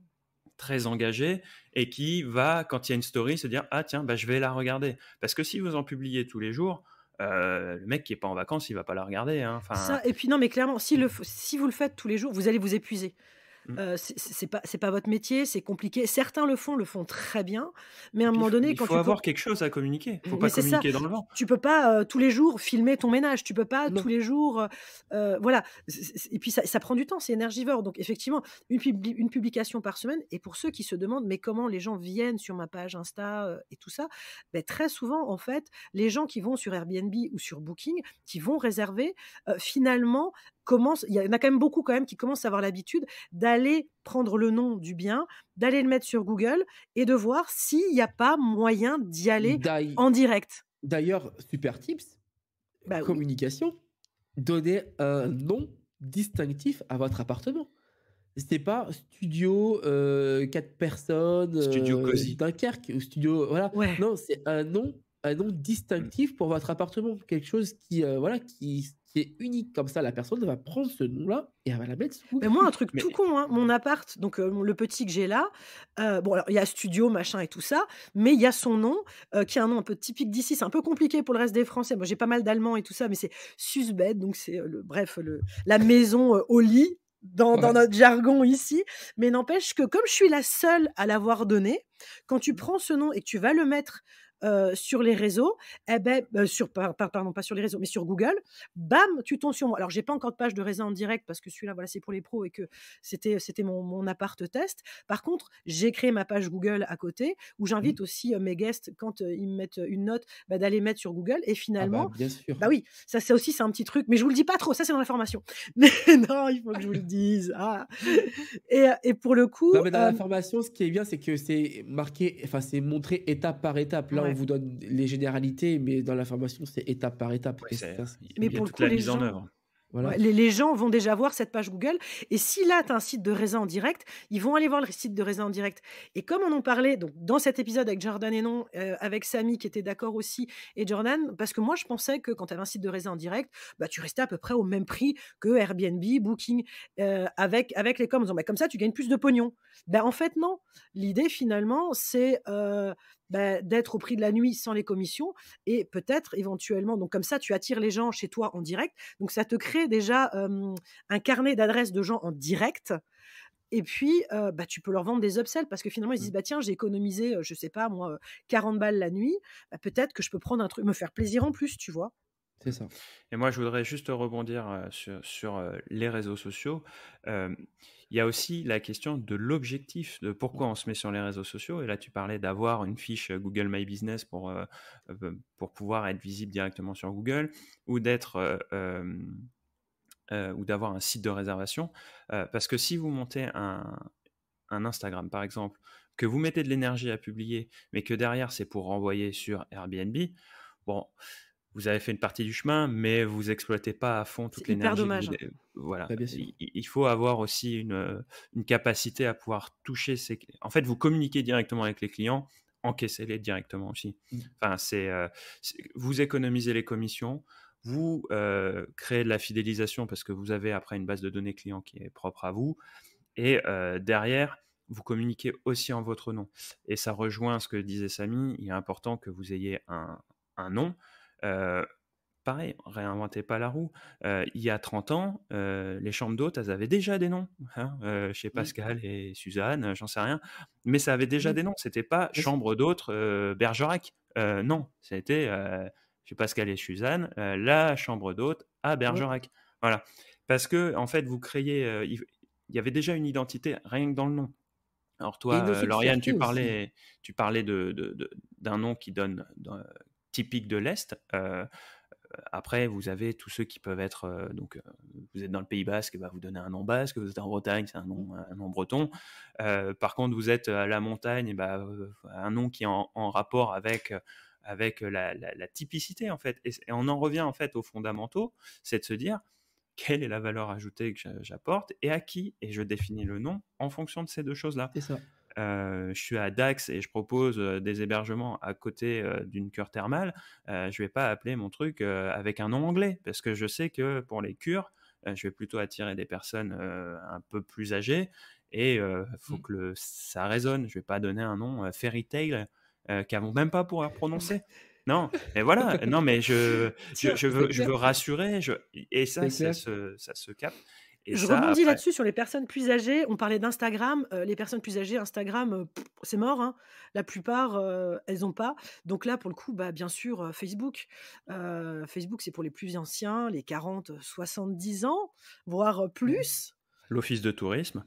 très engagée et qui va, quand il y a une story, se dire ah tiens, bah, je vais la regarder. Parce que si vous en publiez tous les jours, le mec qui est pas en vacances, il va pas la regarder, hein. Enfin, Ça et puis non, mais clairement, si vous le faites tous les jours, vous allez vous épuiser. Mmh. C'est pas votre métier, c'est compliqué. Certains le font très bien, mais à Et un puis moment donné, il quand faut tu avoir quelque chose à communiquer. Faut mais pas c'est ça, communiquer dans le vent. tu peux pas, tous les jours filmer ton ménage, tu peux pas tous Non. les jours, voilà. Et puis ça prend du temps, c'est énergivore. Donc effectivement, une publication par semaine. Et pour ceux qui se demandent: «Mais comment les gens viennent sur ma page Insta, et tout ça?» Très souvent, en fait, les gens qui vont sur Airbnb ou sur Booking, qui vont réserver, finalement commencent, il y en a quand même beaucoup quand même qui commencent à avoir l'habitude d'aller prendre le nom du bien, d'aller le mettre sur Google et de voir s'il y a pas moyen d'y aller D'ail en direct. D'ailleurs, super tips, Bah oui. communication, donnez un nom distinctif à votre appartement. C'est pas studio, 4 personnes, Studio cosy. Dunkerque ou studio voilà. Ouais. Non, c'est un nom Mmh. distinctif pour votre appartement. Quelque chose qui, voilà, qui est unique. Comme ça, la personne va prendre ce nom-là et elle va la mettre sur Mais Google. moi, un truc tout Mais con, hein, mon appart, donc le petit que j'ai là, bon alors il y a studio, machin et tout ça, mais il y a son nom, qui est un nom un peu typique d'ici. C'est un peu compliqué pour le reste des Français. Moi, j'ai pas mal d'Allemands et tout ça, mais c'est Susbed, donc c'est, la maison, au lit dans Ouais. notre jargon ici. Mais n'empêche que comme je suis la seule à l'avoir donné, quand tu prends ce nom et que tu vas le mettre, sur les réseaux, eh beh, pardon, pas sur les réseaux, mais sur Google, bam, tu tombes sur moi. Alors j'ai pas encore de page de réseau en direct parce que celui-là, voilà, c'est pour les pros et que c'était mon appart test. Par contre, j'ai créé ma page Google à côté où Mmh. j'invite aussi, mes guests quand, ils me mettent une note, d'aller mettre sur Google et Ah bah, finalement, bien sûr. bah oui, ça aussi c'est un petit truc, mais je vous le dis pas trop, ça c'est dans la formation. Mais non, il faut que je vous le dise, ah! Et pour le coup, Non, mais dans la formation, ce qui est bien, c'est que c'est marqué, enfin, c'est montré étape par étape. Là, on ouais. vous donne les généralités, mais dans la formation, c'est étape par étape. ouais, Et ça, Mais il y a pour le toute coup, la les mise en gens œuvre. voilà. ouais, les gens vont déjà voir cette page Google et si là, tu as un site de raisin en direct, ils vont aller voir le site de raisin en direct et comme on en parlait donc dans cet épisode avec Jordan et Non, avec Samy qui était d'accord aussi et Jordan, parce que moi je pensais que quand tu avais un site de raisin en direct, tu restais à peu près au même prix que Airbnb, Booking, avec les coms en disant: «Comme ça tu gagnes plus de pognon». En fait non. L'idée finalement c'est, d'être au prix de la nuit sans les commissions et peut-être éventuellement donc comme ça tu attires les gens chez toi en direct donc ça te crée déjà, un carnet d'adresses de gens en direct et puis, tu peux leur vendre des upsells parce que finalement ils se Mmh. disent: «Tiens, j'ai économisé, je sais pas moi, 40 balles la nuit, peut-être que je peux prendre un truc me faire plaisir en plus», tu vois? C'est ça. Et moi, je voudrais juste rebondir sur les réseaux sociaux. Euh, Il y a aussi la question de l'objectif, de pourquoi on se met sur les réseaux sociaux. Et là, tu parlais d'avoir une fiche Google My Business pour pouvoir être visible directement sur Google ou ou d'avoir un site de réservation. Parce que si vous montez un Instagram, par exemple, que vous mettez de l'énergie à publier, mais que derrière, c'est pour renvoyer sur Airbnb, bon, vous avez fait une partie du chemin, mais vous exploitez pas à fond toute C'est hyper l'énergie que vous dommage. voilà. Bah, bien sûr. Il faut avoir aussi une capacité à pouvoir toucher ces en fait, vous communiquez directement avec les clients, encaissez-les directement aussi. Mmh. Enfin, vous économisez les commissions, vous, créez de la fidélisation parce que vous avez après une base de données client qui est propre à vous et derrière, vous communiquez aussi en votre nom et ça rejoint ce que disait Samy, il est important que vous ayez un nom. Heu, Pareil, réinventez pas la roue. Il y a 30 ans, les chambres d'hôtes, elles avaient déjà des noms, hein, chez Mmh. Pascal et Suzanne, j'en sais rien, mais ça avait déjà Oui, des noms. C'était pas bien sûr. chambre d'hôtes, Bergerac. Non, c'était, chez Pascal et Suzanne, la chambre d'hôtes à Ouais. Bergerac. Voilà. Parce que en fait, vous créez, il y avait déjà une identité rien que dans le nom. Alors Et une toi, notion de Lauriane, fierté aussi. tu parlais d'un nom qui donne typique de l'Est. Après, vous avez tous ceux qui peuvent être vous êtes dans le Pays Basque, va vous donner un nom basque. Vous êtes en Bretagne, c'est un nom breton. Par contre, vous êtes à la montagne, un nom qui est en rapport avec la typicité en fait. Et on en revient en fait aux fondamentaux, c'est de se dire quelle est la valeur ajoutée que j'apporte et à qui, et je définis le nom en fonction de ces deux choses-là. C'est ça. Je suis à Dax et je propose des hébergements à côté d'une cure thermale. Je vais pas appeler mon truc avec un nom anglais parce que je sais que pour les cures, je vais plutôt attirer des personnes un peu plus âgées et faut Mmh. que ça résonne. Je vais pas donner un nom Fairy Tail qu'elles vont même pas pouvoir prononcer. Non, mais voilà, non, mais Tiens, C'est je veux clair, rassurer, et ça, c'est clair. ça se capte. Et Je ça, rebondis après, là-dessus sur les personnes plus âgées. On parlait d'Instagram, les personnes plus âgées, Instagram, c'est mort, hein. La plupart, elles ont pas. Donc là, pour le coup, bah, bien sûr, Facebook. Facebook, c'est pour les plus anciens, les 40-70 ans, voire, plus. l'office de tourisme,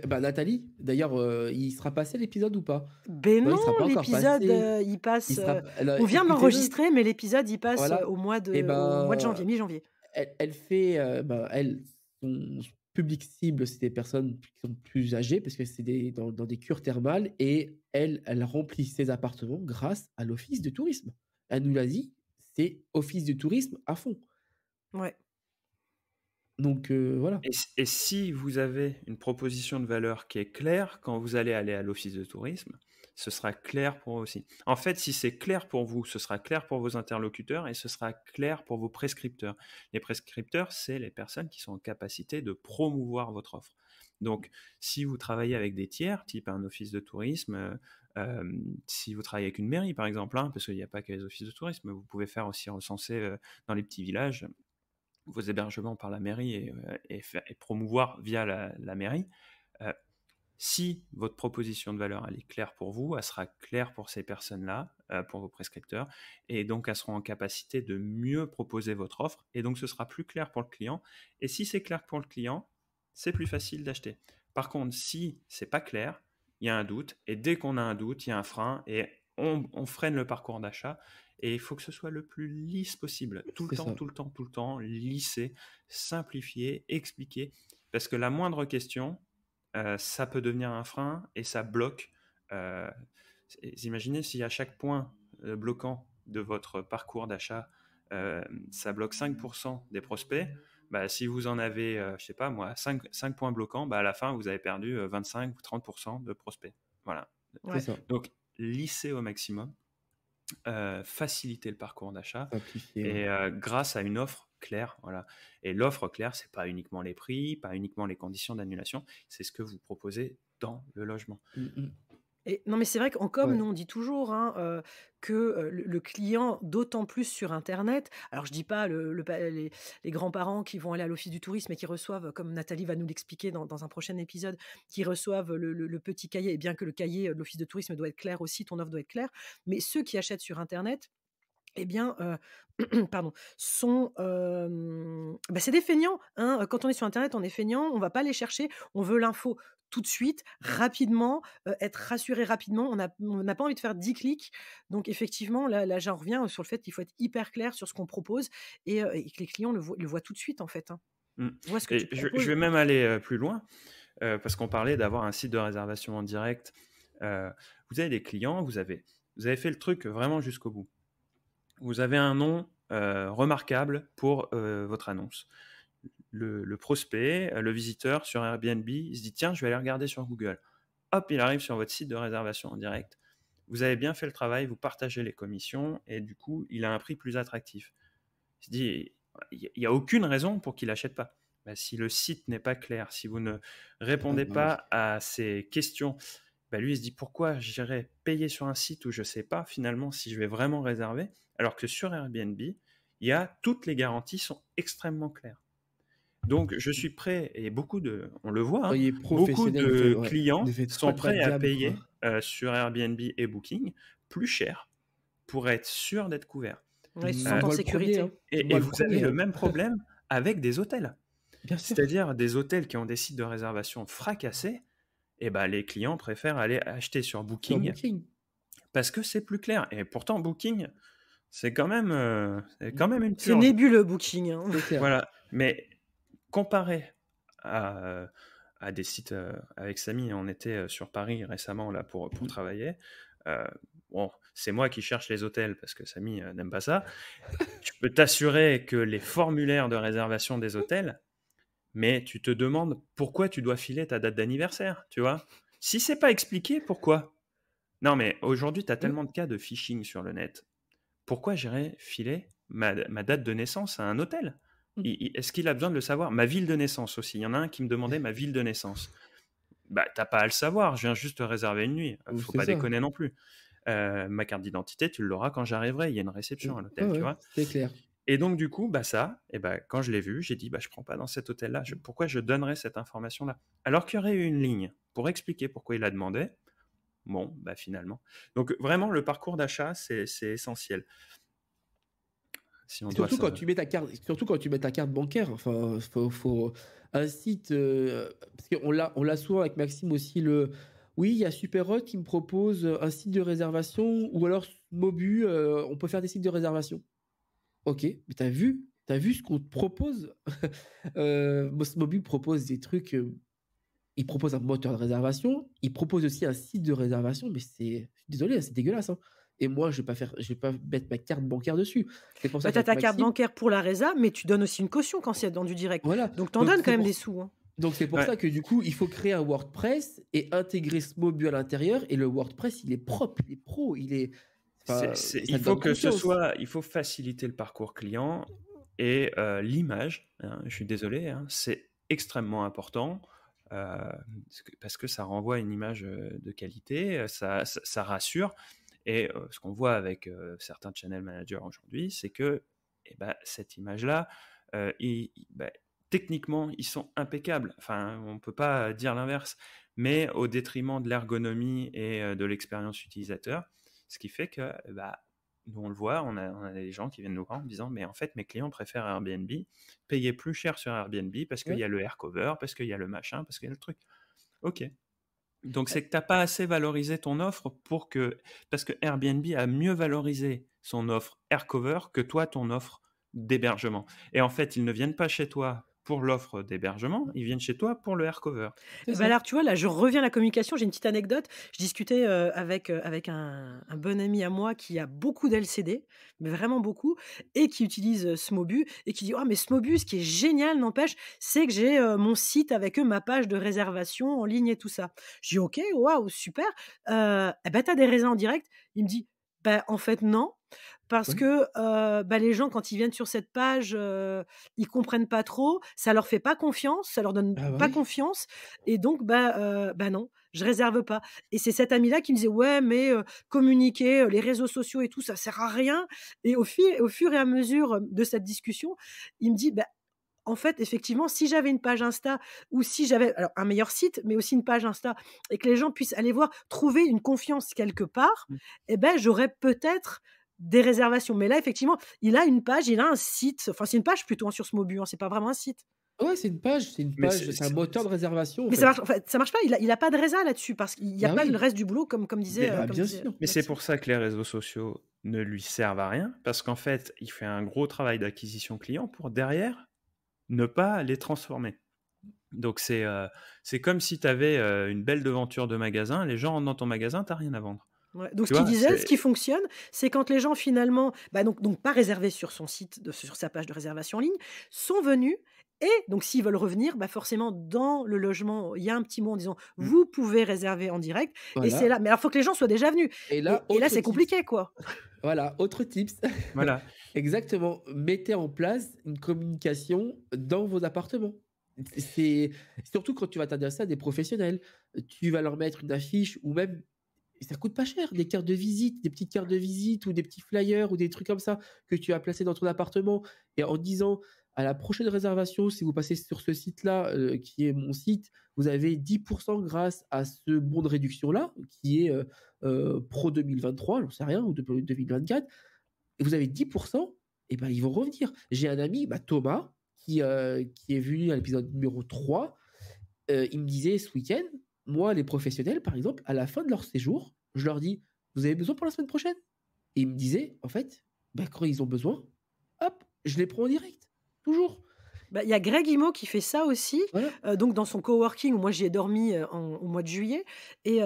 Bah, Nathalie, d'ailleurs, il sera passé l'épisode ou pas? Ben Non, non, il sera pas encore l'épisode, passé. il Il passe, sera alors on vient de écoutez-le, l'enregistrer, mais l'épisode, il passe, voilà. Et au mois de ben, janvier, mi-janvier. elle fait, bah, elle, son public cible, c'est des personnes qui sont plus âgées parce que c'est dans des cures thermales et elle remplit ses appartements grâce à l'office de tourisme. Elle nous l'a dit, c'est office de tourisme à fond. Ouais. Donc voilà. et si vous avez une proposition de valeur qui est claire, quand vous allez aller à l'office de tourisme, ce sera clair pour eux aussi. En fait, si c'est clair pour vous, ce sera clair pour vos interlocuteurs et ce sera clair pour vos prescripteurs. Les prescripteurs, c'est les personnes qui sont en capacité de promouvoir votre offre. Donc, si vous travaillez avec des tiers, type un office de tourisme, si vous travaillez avec une mairie, par exemple, hein, parce qu'il n'y a pas que les offices de tourisme, vous pouvez faire aussi recenser dans les petits villages vos hébergements par la mairie et promouvoir via la mairie. Euh, si votre proposition de valeur elle est claire pour vous, elle sera claire pour ces personnes-là, pour vos prescripteurs, et donc elles seront en capacité de mieux proposer votre offre, et donc ce sera plus clair pour le client. Et si c'est clair pour le client, c'est plus facile d'acheter. Par contre, si c'est pas clair, il y a un doute, et dès qu'on a un doute, il y a un frein, et on freine le parcours d'achat. Et il faut que ce soit le plus lisse possible, tout le C'est temps, ça. tout le temps, tout le temps, lisser, simplifier, expliquer, parce que la moindre question, ça peut devenir un frein et ça bloque. Euh, Imaginez si à chaque point bloquant de votre parcours d'achat, ça bloque 5% des prospects. Bah, si vous en avez, je sais pas moi, 5 points bloquants, bah, à la fin, vous avez perdu 25 ou 30% de prospects. Voilà. C'est Ouais. ça. Donc, lisser au maximum, faciliter le parcours d'achat Simplifier, ouais. et grâce à une offre claire. Voilà. Et l'offre claire, c'est pas uniquement les prix, pas uniquement les conditions d'annulation, c'est ce que vous proposez dans le logement. Mmh. Et non, mais c'est vrai qu'en com, Ouais. nous, on dit toujours, hein, que, le client, d'autant plus sur internet, alors je dis pas le pa les grands-parents qui vont aller à l'office du tourisme et qui reçoivent, comme Nathalie va nous l'expliquer dans un prochain épisode, qui reçoivent le petit cahier, et bien que le cahier, de l'office de tourisme doit être clair aussi, ton offre doit être claire. Mais ceux qui achètent sur internet, eh bien, pardon, sont, bah, c'est des feignants, hein, quand on est sur internet, on est feignant, on va pas aller chercher, on veut l'info tout de suite, rapidement, être rassuré rapidement, on n'a pas envie de faire 10 clics. Donc effectivement, là, j'en reviens sur le fait qu'il faut être hyper clair sur ce qu'on propose et que les clients le voient tout de suite, en fait, hein. Mm. Voient ce que tu Et je proposes. vais même aller plus loin, parce qu'on parlait d'avoir un site de réservation en direct. Vous avez des clients, vous avez fait le truc vraiment jusqu'au bout. Vous avez un nom remarquable pour votre annonce. Le prospect, le visiteur sur Airbnb, il se dit tiens, je vais aller regarder sur Google. Hop, il arrive sur votre site de réservation en direct. Vous avez bien fait le travail, vous partagez les commissions et du coup, il a un prix plus attractif. Il se dit il n'y a aucune raison pour qu'il n'achète pas. Ben, si le site n'est pas clair, si vous ne répondez Bah oui. pas à ces questions, ben lui il se dit pourquoi j'irais payer sur un site où je ne sais pas finalement si je vais vraiment réserver, alors que sur Airbnb, toutes les garanties sont extrêmement claires. Donc, je suis prêt, et on le voit, hein, Soyez beaucoup professionnel, de ouais, clients ne faites pas sont de bas de prêts à gamme, payer quoi. sur Airbnb et Booking plus cher pour être sûr d'être couvert. Ouais, ils se sentent en Moi le premier, sécurité. hein. Et Moi le vous avez premier, le hein. même problème avec des hôtels. Bien sûr. C'est-à-dire des hôtels qui ont des sites de réservation fracassés, et ben, les clients préfèrent aller acheter sur Sur Booking Booking. parce que c'est plus clair. Et pourtant, Booking, c'est quand même une C'est purge. nébuleux, Booking, hein. C'est clair. Voilà. Mais comparé à des sites avec Samy, on était sur Paris récemment là pour travailler. Bon, c'est moi qui cherche les hôtels parce que Samy n'aime pas ça. Je peux t'assurer que les formulaires de réservation des hôtels, mais tu te demandes pourquoi tu dois filer ta date d'anniversaire, tu vois. Si c'est pas expliqué, pourquoi? Non, mais aujourd'hui, tu as tellement de cas de phishing sur le net. Pourquoi j'irais filer ma date de naissance à un hôtel? Est-ce qu'il a besoin de le savoir? Ma ville de naissance aussi. Il y en a un qui me demandait ma ville de naissance. Bah, t'as pas à le savoir, je viens juste te réserver une nuit. Faut C'est pas ça. déconner non plus. Ma carte d'identité, tu l'auras quand j'arriverai. Il y a une réception à l'hôtel, tu Ouais, vois. c'est clair. Et donc, du coup, quand je l'ai vu, j'ai dit, je prends pas dans cet hôtel-là. Pourquoi je donnerais cette information-là? Alors qu'il y aurait eu une ligne pour expliquer pourquoi il la demandait. Bon, finalement. Donc, vraiment, le parcours d'achat, c'est essentiel. Si on doit Surtout quand tu mets ta carte bancaire. Enfin, faut un site, parce qu'on l'a souvent avec Maxime aussi, oui, il y a Superhot qui me propose un site de réservation, ou alors Mobu, on peut faire des sites de réservation. Ok, mais t'as vu ce qu'on te propose? Mobu propose des trucs. Il propose un moteur de réservation. Il propose aussi un site de réservation, mais je suis désolé, c'est dégueulasse, hein. Et moi, je vais pas mettre ma carte bancaire dessus. C'est pour ça Tu as qu'avec ta carte Maxime, bancaire pour la résa, mais tu donnes aussi une caution quand c'est dans du direct. voilà. Donc, tu en Donc donnes c'est quand même pour des sous. Hein. donc c'est pour Ouais. ça que du coup, il faut créer un WordPress et intégrer ce Mobu à l'intérieur. Et le WordPress, il est propre, il est pro, Il faut faciliter le parcours client et l'image. Hein, je suis désolé, hein, c'est extrêmement important parce que ça renvoie une image de qualité, ça rassure. Et ce qu'on voit avec certains channel managers aujourd'hui, c'est que cette image-là, techniquement, ils sont impeccables. Enfin, on ne peut pas dire l'inverse, mais au détriment de l'ergonomie et de l'expérience utilisateur. Ce qui fait que, nous on le voit, on a des gens qui viennent nous voir en disant, mais en fait, mes clients préfèrent Airbnb, payer plus cher sur Airbnb parce qu'il y a le air cover, parce qu'il y a le machin, parce qu'il y a le truc. Ok. Donc, c'est que tu n'as pas assez valorisé ton offre parce que Airbnb a mieux valorisé son offre air cover que toi, ton offre d'hébergement. Et en fait, ils ne viennent pas chez toi pour l'offre d'hébergement, ils viennent chez toi pour le air cover. Alors, tu vois, là, je reviens à la communication. J'ai une petite anecdote. Je discutais avec un bon ami à moi qui a beaucoup d'LCD, mais vraiment beaucoup, et qui utilise Smobu, et qui dit: «Ah, mais Smobu, ce qui est génial, n'empêche, c'est que j'ai mon site avec eux, ma page de réservation en ligne et tout ça». Je dis: «OK, waouh, super. T'as des raisins en direct?» Il me dit: En fait, non. Parce Ouais. que les gens, quand ils viennent sur cette page, ils comprennent pas trop, ça leur fait pas confiance, ça leur donne Ah bah pas oui. confiance, et donc non, je réserve pas. Et c'est cet ami-là qui me disait: «Ouais, mais communiquer, les réseaux sociaux et tout, ça sert à rien». Et au fur et à mesure de cette discussion, il me dit: en fait, effectivement, si j'avais une page Insta, ou si j'avais alors un meilleur site, mais aussi une page Insta, et que les gens puissent aller voir, trouver une confiance quelque part, Mmh. j'aurais peut-être des réservations». Mais là, effectivement, il a une page, il a un site, enfin, c'est une page plutôt, hein, sur Smobu, hein, c'est pas vraiment un site. Ouais, c'est une page, Mais c'est un moteur de réservation, en Mais ça fait. marche, en fait, ça marche pas, il a pas de résa là-dessus, parce qu'il y a Bah pas le oui. reste du boulot, comme disait, Mais, Bien sûr. mais c'est Maxime. pour ça que les réseaux sociaux ne lui servent à rien, parce qu'en fait, il fait un gros travail d'acquisition client pour derrière ne pas les transformer. Donc, c'est comme si tu avais une belle devanture de magasin, les gens rentrent dans ton magasin, tu n'as rien à vendre. Ouais, donc ce Tu qu'il vois, disait, ce qui fonctionne, c'est quand les gens finalement, donc pas réservés sur son site, sur sa page de réservation en ligne, sont venus, et donc s'ils veulent revenir, forcément dans le logement, il y a un petit mot en disant: Mm. «Vous pouvez réserver en direct», et c'est Voilà. là, mais alors il faut que les gens soient déjà venus, Et là, et là autre c'est tips. compliqué, quoi. Voilà, autre tips. Voilà. Exactement. Mettez en place une communication dans vos appartements. C'est surtout quand tu vas t'adresser à des professionnels. Tu vas leur mettre une affiche, ou même, ça coûte pas cher, des cartes de visite, des petites cartes de visite, ou des petits flyers, ou des trucs comme ça que tu vas placer dans ton appartement, et en disant: à la prochaine réservation, si vous passez sur ce site-là, qui est mon site, vous avez 10% grâce à ce bon de réduction-là, qui est Pro 2023, j'en sais rien, ou 2024, et vous avez 10%, et ils vont revenir. J'ai un ami, Thomas, qui est venu à l'épisode numéro 3. Il me disait ce week-end, moi, les professionnels, par exemple, à la fin de leur séjour, je leur dis: vous avez besoin pour la semaine prochaine? Et il me disait, en fait, quand ils ont besoin, hop, je les prends en direct. Toujours. Il y a Greg Imo qui fait ça aussi, Voilà. donc dans son coworking où moi j'y ai dormi, au mois de juillet, et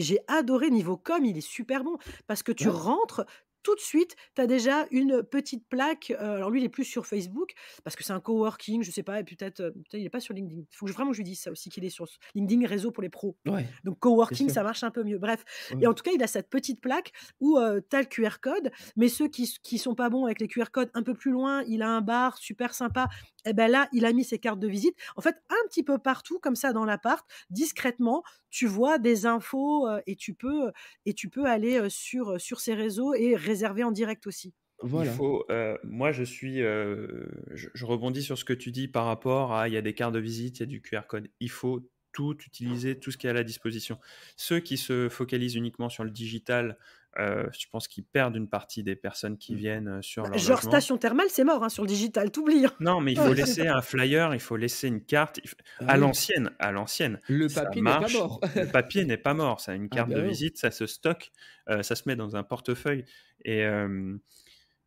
j'ai adoré. Niveau com, il est super bon, parce que tu Ouais. rentres tout de suite, tu as déjà une petite plaque, alors lui il est plus sur Facebook parce que c'est un coworking, je sais pas, et peut-être il est pas sur LinkedIn. Il faut que vraiment je lui dise ça aussi, qu'il est sur LinkedIn, réseau pour les pros. Ouais, Donc c'est coworking, sûr. ça marche un peu mieux. Bref, et Ouais. en tout cas, il a cette petite plaque où tu as le QR code, mais ceux qui sont pas bons avec les QR codes, un peu plus loin, il a un bar super sympa. Et là, il a mis ses cartes de visite. En fait, un petit peu partout comme ça dans l'appart, discrètement, tu vois des infos, et tu peux aller sur ces réseaux et réserver en direct aussi. Voilà. Moi, je rebondis sur ce que tu dis par rapport à, il y a des cartes de visite, il y a du QR code. Il faut tout utiliser, tout ce qui est à la disposition. Ceux qui se focalisent uniquement sur le digital, je pense qu'ils perdent une partie des personnes qui Mmh. viennent sur Bah, leur genre logement. station thermale, c'est mort, hein, sur le digital, t'oublies, hein. Non, mais il faut laisser un flyer, il faut laisser une carte. Ah oui, À l'ancienne, le ça papier n'est pas marche. mort. Le papier n'est pas mort. Ça, une Ah carte ben de non. visite, ça se stocke, ça se met dans un portefeuille. Et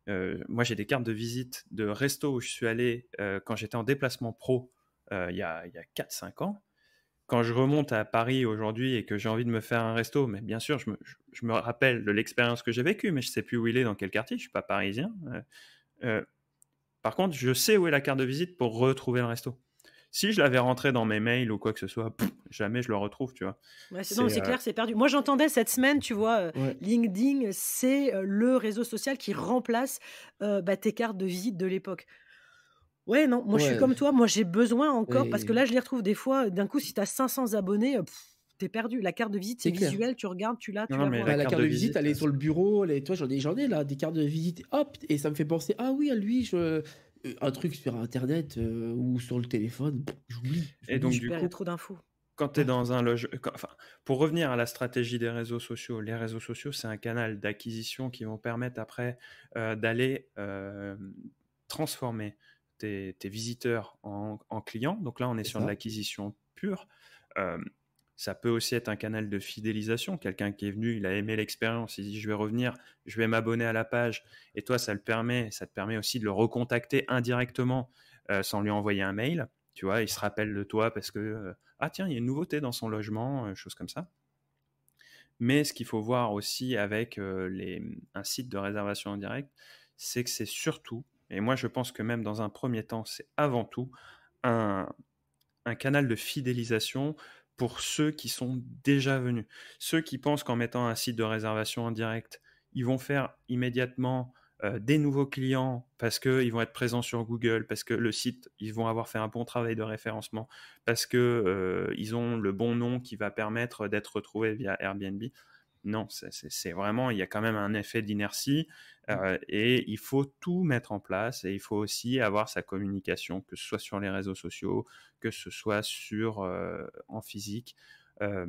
moi, j'ai des cartes de visite de resto où je suis allé quand j'étais en déplacement pro il y a 4-5 ans. Quand je remonte à Paris aujourd'hui et que j'ai envie de me faire un resto, mais bien sûr, je me rappelle de l'expérience que j'ai vécue, mais je ne sais plus où il est, dans quel quartier, je ne suis pas parisien. Euh, Par contre, je sais où est la carte de visite pour retrouver le resto. Si je l'avais rentré dans mes mails ou quoi que ce soit, jamais je le retrouve, tu vois. Ouais, non, mais C'est c'est clair, c'est perdu. Moi, j'entendais cette semaine, tu vois, Ouais. LinkedIn, c'est le réseau social qui remplace tes cartes de visite de l'époque. Ouais, non, moi je suis Ouais, comme toi, moi j'ai besoin encore, parce que et là je les retrouve des fois, d'un coup, si tu as 500 abonnés, tu perdu. La carte de visite, c'est c'est clair. visuel, tu regardes, non, tu non, la mais vois. la Bah, la carte carte de de visite, visite, elle est sur le bureau, toi, j'en ai là, des cartes de visite, hop, et ça me fait penser, ah oui, à lui, un truc sur internet ou sur le téléphone, et donc Tu du j'oublie. perds, il y a coup, trop d'infos. quand tu es Ouais, dans un enfin, pour revenir à la stratégie des réseaux sociaux, les réseaux sociaux, c'est un canal d'acquisition qui vont permettre après d'aller transformer tes visiteurs en clients. Donc là, on est c'est sur de ça. l'acquisition pure. Euh, Ça peut aussi être un canal de fidélisation. Quelqu'un qui est venu, il a aimé l'expérience, il dit je vais revenir, je vais m'abonner à la page. Et toi, ça te permet aussi de le recontacter indirectement sans lui envoyer un mail. Tu vois, il se rappelle de toi parce que ah tiens, il y a une nouveauté dans son logement, chose comme ça. Mais ce qu'il faut voir aussi avec un site de réservation en direct, c'est que c'est surtout, et moi je pense que même dans un premier temps, c'est avant tout un, un canal de fidélisation pour ceux qui sont déjà venus. Ceux qui pensent qu'en mettant un site de réservation en direct, ils vont faire immédiatement des nouveaux clients parce qu'ils vont être présents sur Google, parce que le site, ils vont avoir fait un bon travail de référencement, parce que ils ont le bon nom qui va permettre d'être retrouvé via Airbnb. Non, c'est vraiment, il y a quand même un effet d'inertie et il faut tout mettre en place et il faut aussi avoir sa communication, que ce soit sur les réseaux sociaux, que ce soit en physique. Euh,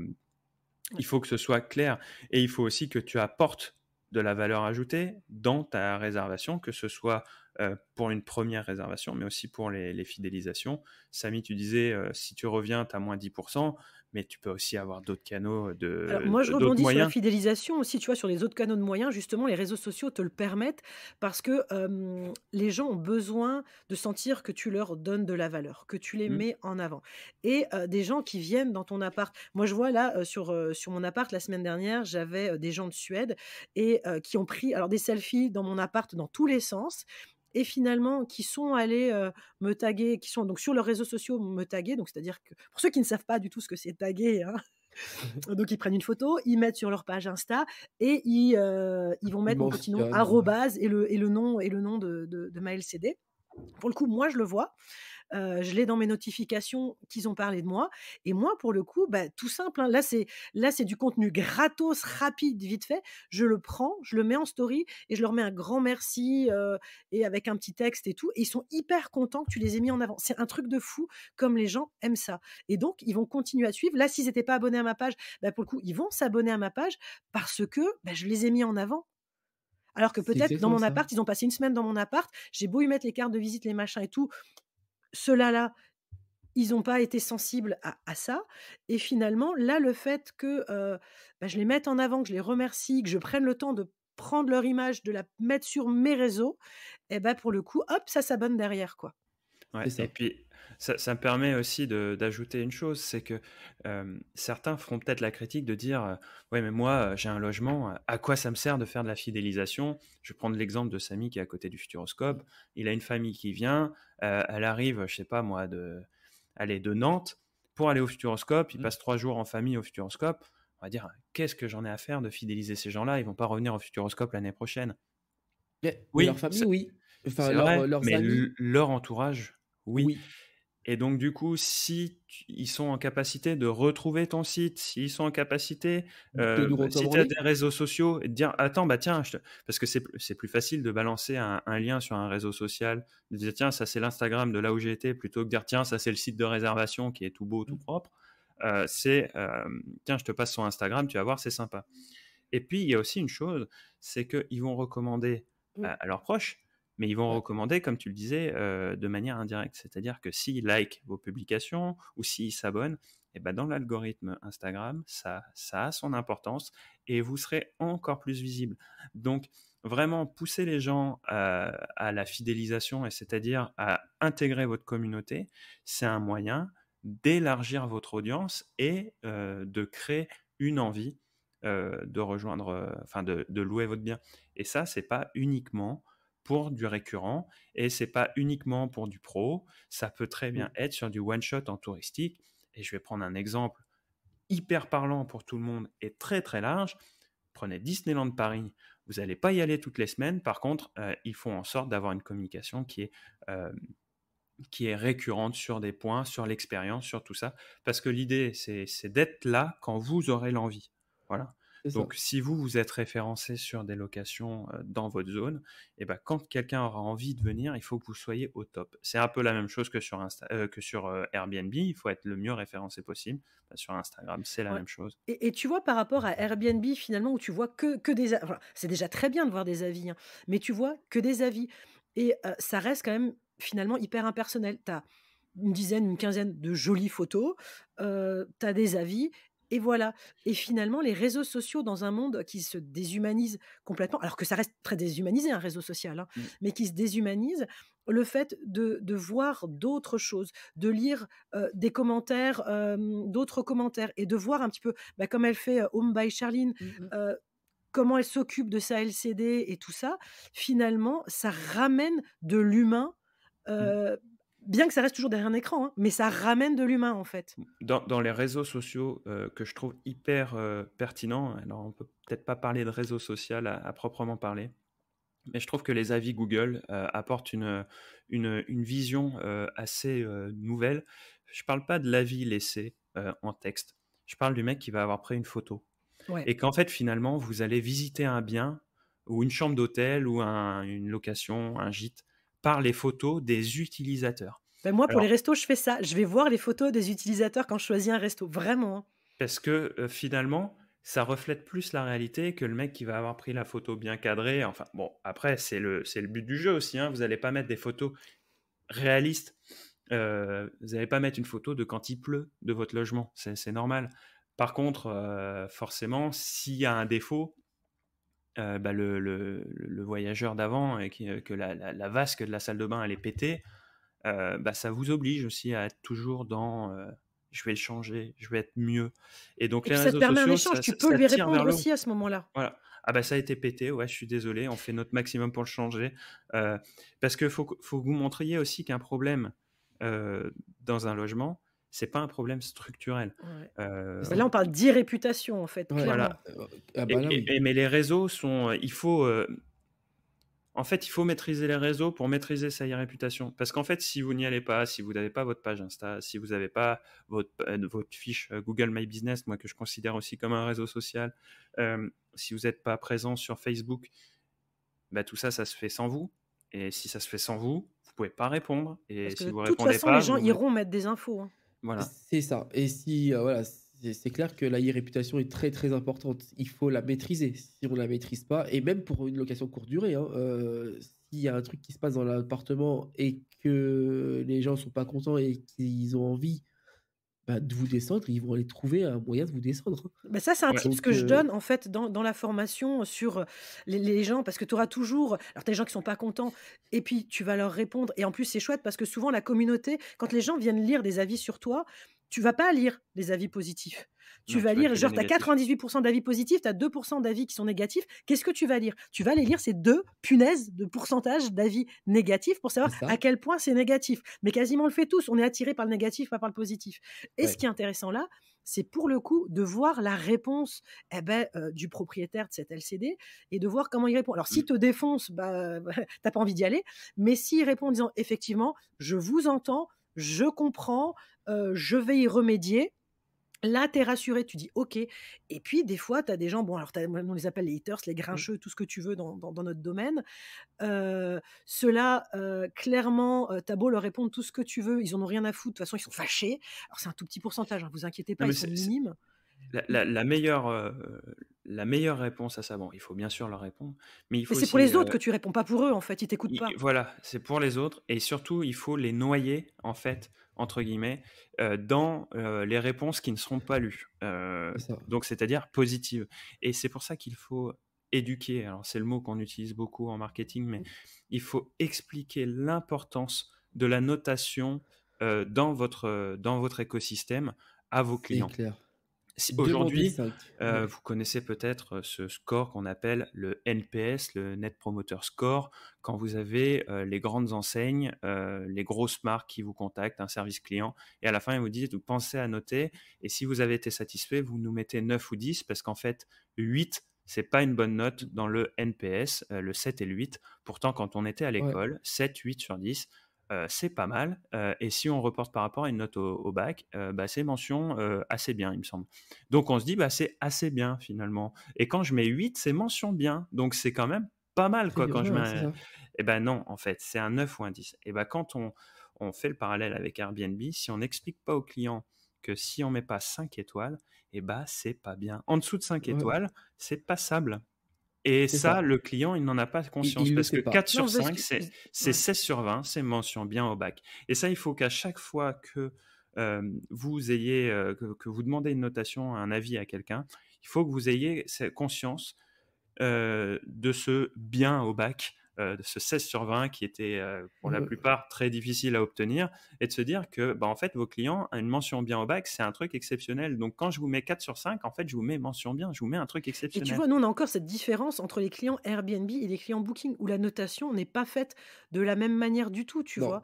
Ouais. il faut que ce soit clair et il faut aussi que tu apportes de la valeur ajoutée dans ta réservation, que ce soit pour une première réservation, mais aussi pour les fidélisations. Samy, tu disais, si tu reviens, tu as moins 10%, mais tu peux aussi avoir d'autres canaux, Alors moi, je d'autres rebondis sur la moyens. fidélisation aussi, tu vois, sur les autres canaux de moyens. Justement, les réseaux sociaux te le permettent parce que les gens ont besoin de sentir que tu leur donnes de la valeur, que tu les Hmm. mets en avant. Et des gens qui viennent dans ton appart. Moi, je vois là, sur mon appart, la semaine dernière, j'avais des gens de Suède et qui ont pris alors des selfies dans mon appart dans tous les sens. Et finalement, qui sont allés me taguer, qui sont donc sur leurs réseaux sociaux me taguer. Donc, c'est-à-dire que pour ceux qui ne savent pas du tout ce que c'est taguer, hein, donc ils prennent une photo, ils mettent sur leur page Insta et ils vont Il mettre mon petit nom mentionne. arrobase et le nom de ma LCD. Pour le coup, moi, je le vois. Je l'ai dans mes notifications qu'ils ont parlé de moi et moi, pour le coup, tout simple, hein, là c'est du contenu gratos, rapide, vite fait. Je le prends, je le mets en story et je leur mets un grand merci, et avec un petit texte et tout et ils sont hyper contents que tu les aies mis en avant. C'est un truc de fou comme les gens aiment ça et donc ils vont continuer à suivre. Là, s'ils n'étaient pas abonnés à ma page, pour le coup, ils vont s'abonner à ma page parce que, je les ai mis en avant. Alors que C'est peut-être dans exactement mon ça. appart, ils ont passé une semaine dans mon appart, j'ai beau y mettre les cartes de visite, les machins et tout, ceux-là, ils n'ont pas été sensibles à ça et finalement, là, le fait que, je les mette en avant, que je les remercie, que je prenne le temps de prendre leur image, de la mettre sur mes réseaux et pour le coup, hop, ça s'abonne derrière, quoi. Ouais, C'est et ça. puis ça me permet aussi d'ajouter une chose, c'est que certains feront peut-être la critique de dire ouais, mais moi j'ai un logement, à quoi ça me sert de faire de la fidélisation? Je vais prendre l'exemple de Samy qui est à côté du Futuroscope. Il a une famille qui vient, elle arrive, je sais pas moi, de Nantes pour aller au Futuroscope. Il Mmh. passe 3 jours en famille au Futuroscope. On va dire qu'est-ce que j'en ai à faire de fidéliser ces gens-là? Ils vont pas revenir au Futuroscope l'année prochaine. Mais leur Oui, famille, oui. Enfin, c'est vrai, leurs mais amis, leur entourage, oui. oui. Et donc, du coup, si ils sont en capacité de retrouver ton site, s'ils sont en capacité, De nous si tu as recommander? des réseaux sociaux, et de dire, attends, bah tiens, parce que c'est plus facile de balancer un lien sur un réseau social, de dire, tiens, ça c'est l'Instagram de là où j'ai été, plutôt que de dire, tiens, ça c'est le site de réservation qui est tout beau, tout Mmh. propre. Tiens, je te passe son Instagram, tu vas voir, c'est sympa. Et puis, il y a aussi une chose, c'est qu'ils vont recommander Mmh. à leurs proches, mais ils vont Ouais. recommander, comme tu le disais, de manière indirecte. C'est-à-dire que s'ils likent vos publications ou s'ils s'abonnent, et ben dans l'algorithme Instagram, ça a son importance et vous serez encore plus visible. Donc, vraiment, pousser les gens à la fidélisation, et c'est-à-dire à intégrer votre communauté, c'est un moyen d'élargir votre audience et de créer une envie de rejoindre, enfin de louer votre bien. Et ça, c'est pas uniquement pour du récurrent et c'est pas uniquement pour du pro. Ça peut très Mmh. bien être sur du one shot en touristique. Et je vais prendre un exemple hyper parlant pour tout le monde et très très large. Prenez Disneyland Paris. Vous n'allez pas y aller toutes les semaines. Par contre, ils font en sorte d'avoir une communication euh, qui est récurrente sur des points, sur l'expérience, sur tout ça. Parce que l'idée, c'est d'être là quand vous aurez l'envie. Voilà. C'est ça. Donc, si vous êtes référencé sur des locations dans votre zone, et ben, quand quelqu'un aura envie de venir, il faut que vous soyez au top. C'est un peu la même chose que sur Airbnb. Il faut être le mieux référencé possible. Ben, sur Instagram, c'est la Ouais. même chose. Et tu vois, par rapport à Airbnb, finalement, où tu vois que des a enfin, c'est déjà très bien de voir des avis, hein, mais tu vois que des avis et ça reste quand même, finalement, hyper impersonnel. Tu as une dizaine, une quinzaine de jolies photos, tu as des avis et voilà. Et finalement, les réseaux sociaux dans un monde qui se déshumanise complètement, alors que ça reste très déshumanisé un réseau social, hein, Mm. mais qui se déshumanise, le fait de voir d'autres choses, de lire, des commentaires, d'autres commentaires et de voir un petit peu, bah, comme elle fait, Home by Charline, Mmh mh. heu, comment elle s'occupe de sa LCD et tout ça, finalement, ça ramène de l'humain, Mm. heu, bien que ça reste toujours derrière un écran, hein, mais ça ramène de l'humain, en fait. Dans les réseaux sociaux que je trouve hyper pertinents, alors on peut peut-être pas parler de réseau social à proprement parler, mais je trouve que les avis Google apportent une vision assez nouvelle. Je parle pas de l'avis laissé en texte. Je parle du mec qui va avoir pris une photo. Ouais. Et qu'en fait, finalement, vous allez visiter un bien ou une chambre d'hôtel ou une location, un gîte, par les photos des utilisateurs. Bah, moi, pour les Alors, restos, je fais ça. Je vais voir les photos des utilisateurs quand je choisis un resto, vraiment, hein. parce que finalement, ça reflète plus la réalité que le mec qui va avoir pris la photo bien cadrée. Enfin, bon, après, c'est le but du jeu aussi, hein. Vous n'allez pas mettre des photos réalistes. Vous n'allez pas mettre une photo de quand il pleut de votre logement. C'est normal. Par contre, forcément, s'il y a un défaut, bah, le voyageur d'avant et que la vasque de la salle de bain elle est pétée, bah, ça vous oblige aussi à être toujours dans je vais le changer, je vais être mieux. Et donc Et les puis ça te réseaux permet un sociaux, échange. ça, Tu ça- peux ça lui tire vers répondre le haut. aussi à ce moment-là. Voilà. Ah bah ça a été pété, ouais, je suis désolé, on fait notre maximum pour le changer. Euh, Parce que faut que vous montriez aussi qu'un problème euh, dans un logement, c'est pas un problème structurel. Ouais. Euh, Là, on parle d'irréputation, en fait, Ouais. clairement. voilà. Ah bah là, oui. Mais les réseaux sont, en fait, il faut maîtriser les réseaux pour maîtriser sa réputation. Parce qu'en fait, si vous n'y allez pas, si vous n'avez pas votre page Insta, si vous n'avez pas votre fiche Google My Business, moi que je considère aussi comme un réseau social, si vous n'êtes pas présent sur Facebook, bah, tout ça, ça se fait sans vous. Et si ça se fait sans vous, vous pouvez pas répondre. Et Parce que si de vous toute répondez façon, les pas, gens iront mettre des infos, hein. voilà. C'est ça. Et si, voilà, c'est clair que la e-réputation est très, très importante. Il faut la maîtriser. Si on la maîtrise pas et même pour une location courte durée, hein, s'il y a un truc qui se passe dans l'appartement et que les gens sont pas contents et qu'ils ont envie, bah, de vous descendre, ils vont aller trouver un moyen de vous descendre, hein. Bah, ça, c'est un Ouais. tips Donc que je donne, en fait, dans la formation sur, les gens parce que tu auras toujours alors tu as des gens qui sont pas contents et puis tu vas leur répondre et en plus, c'est chouette parce que souvent la communauté, quand les gens viennent lire des avis sur toi, tu vas pas lire des avis positifs. Tu Non, vas tu vois lire que les genre tu as négatifs. 98 d'avis positifs, tu as 2 d'avis qui sont négatifs. Qu'est-ce que tu vas lire? Tu vas aller lire ces 2 punaises de pourcentage d'avis négatifs pour c'est savoir ça. à quel point c'est négatif. Mais quasiment on le fait tous, on est attiré par le négatif, pas par le positif. Et ce Ouais. qui est intéressant là, c'est pour le coup de voir la réponse du propriétaire de cette LCD et de voir comment il répond. Alors, s'il Mm. te défonce, t'as pas envie d'y aller, mais s'il répond en disant effectivement, je vous entends, je comprends, je vais y remédier. Là, tu es rassuré, tu dis: «OK» et puis des fois, tu as des gens, bon alors tu on les appelle les haters, les Mmh. grincheux, tout ce que tu veux dans notre domaine. Ceux-là, clairement, tu as beau leur répondre tout ce que tu veux, ils en ont rien à foutre, de toute façon, ils sont fâchés. Alors c'est un tout petit pourcentage, hein, vous inquiétez Non, pas, ils mais sont c'est minimes. la, Mmh, la- la meilleure réponse à ça. Bon, il faut bien sûr leur répondre, mais il mais faut c'est pour aussi, les autres que tu réponds, pas pour eux, en fait, ils t'écoutent pas. voilà, c'est pour les autres, et surtout, il faut les noyer, en fait, entre guillemets, dans les réponses qui ne seront pas lues. C'est ça. Donc, c'est-à-dire positives. Et c'est pour ça qu'il faut éduquer. Alors, c'est le mot qu'on utilise beaucoup en marketing, mais Mmh. il faut expliquer l'importance de la notation dans votre écosystème à vos C'est clients. clair. Demander Aujourd'hui, 5. Ouais. vous connaissez peut-être ce score qu'on appelle le NPS, le Net Promoter Score, quand vous avez les grandes enseignes, les grosses marques qui vous contactent, un service client, et à la fin, ils vous disent, vous pensez à noter, et si vous avez été satisfait, vous nous mettez 9 ou 10, parce qu'en fait, 8, c'est pas une bonne note Mmh. dans le NPS, le 7 et le 8. Pourtant, quand on était à Ouais, l'école, 7, 8 sur 10, c'est pas mal. Et si on reporte par rapport à une note au bac, bah, c'est mention assez bien, il me semble. Donc on se dit, bah, c'est assez bien finalement. Et quand je mets 8, c'est mention bien. Donc c'est quand même pas mal, très quoi, bien. quand je Ouais, c'est mets. ça. Eh ben non, en fait, c'est un 9 ou un 10. Et ben quand on fait le parallèle avec Airbnb, si on n'explique pas au client que si on met pas 5 étoiles, eh ben c'est pas bien. En dessous de 5 Ouais, étoiles, c'est passable. Et c'est ça, ça. le client, il n'en a pas conscience, Il le parce sait que pas. 4 Non, sur parce 5, que c'est ouais. 16 sur 20, c'est mention bien au bac. Et ça, il faut qu'à chaque fois que vous ayez, que vous demandez une notation, un avis à quelqu'un, il faut que vous ayez conscience de ce bien au bac, de ce 16 sur 20 qui était pour la Ouais. plupart très difficile à obtenir, et de se dire que bah, en fait, vos clients, une mention bien au bac, c'est un truc exceptionnel. Donc quand je vous mets 4 sur 5, en fait, je vous mets mention bien, je vous mets un truc Et tu exceptionnel. vois, nous, on a encore cette différence entre les clients Airbnb et les clients Booking, où la notation n'est pas faite de la même manière du tout, tu vois?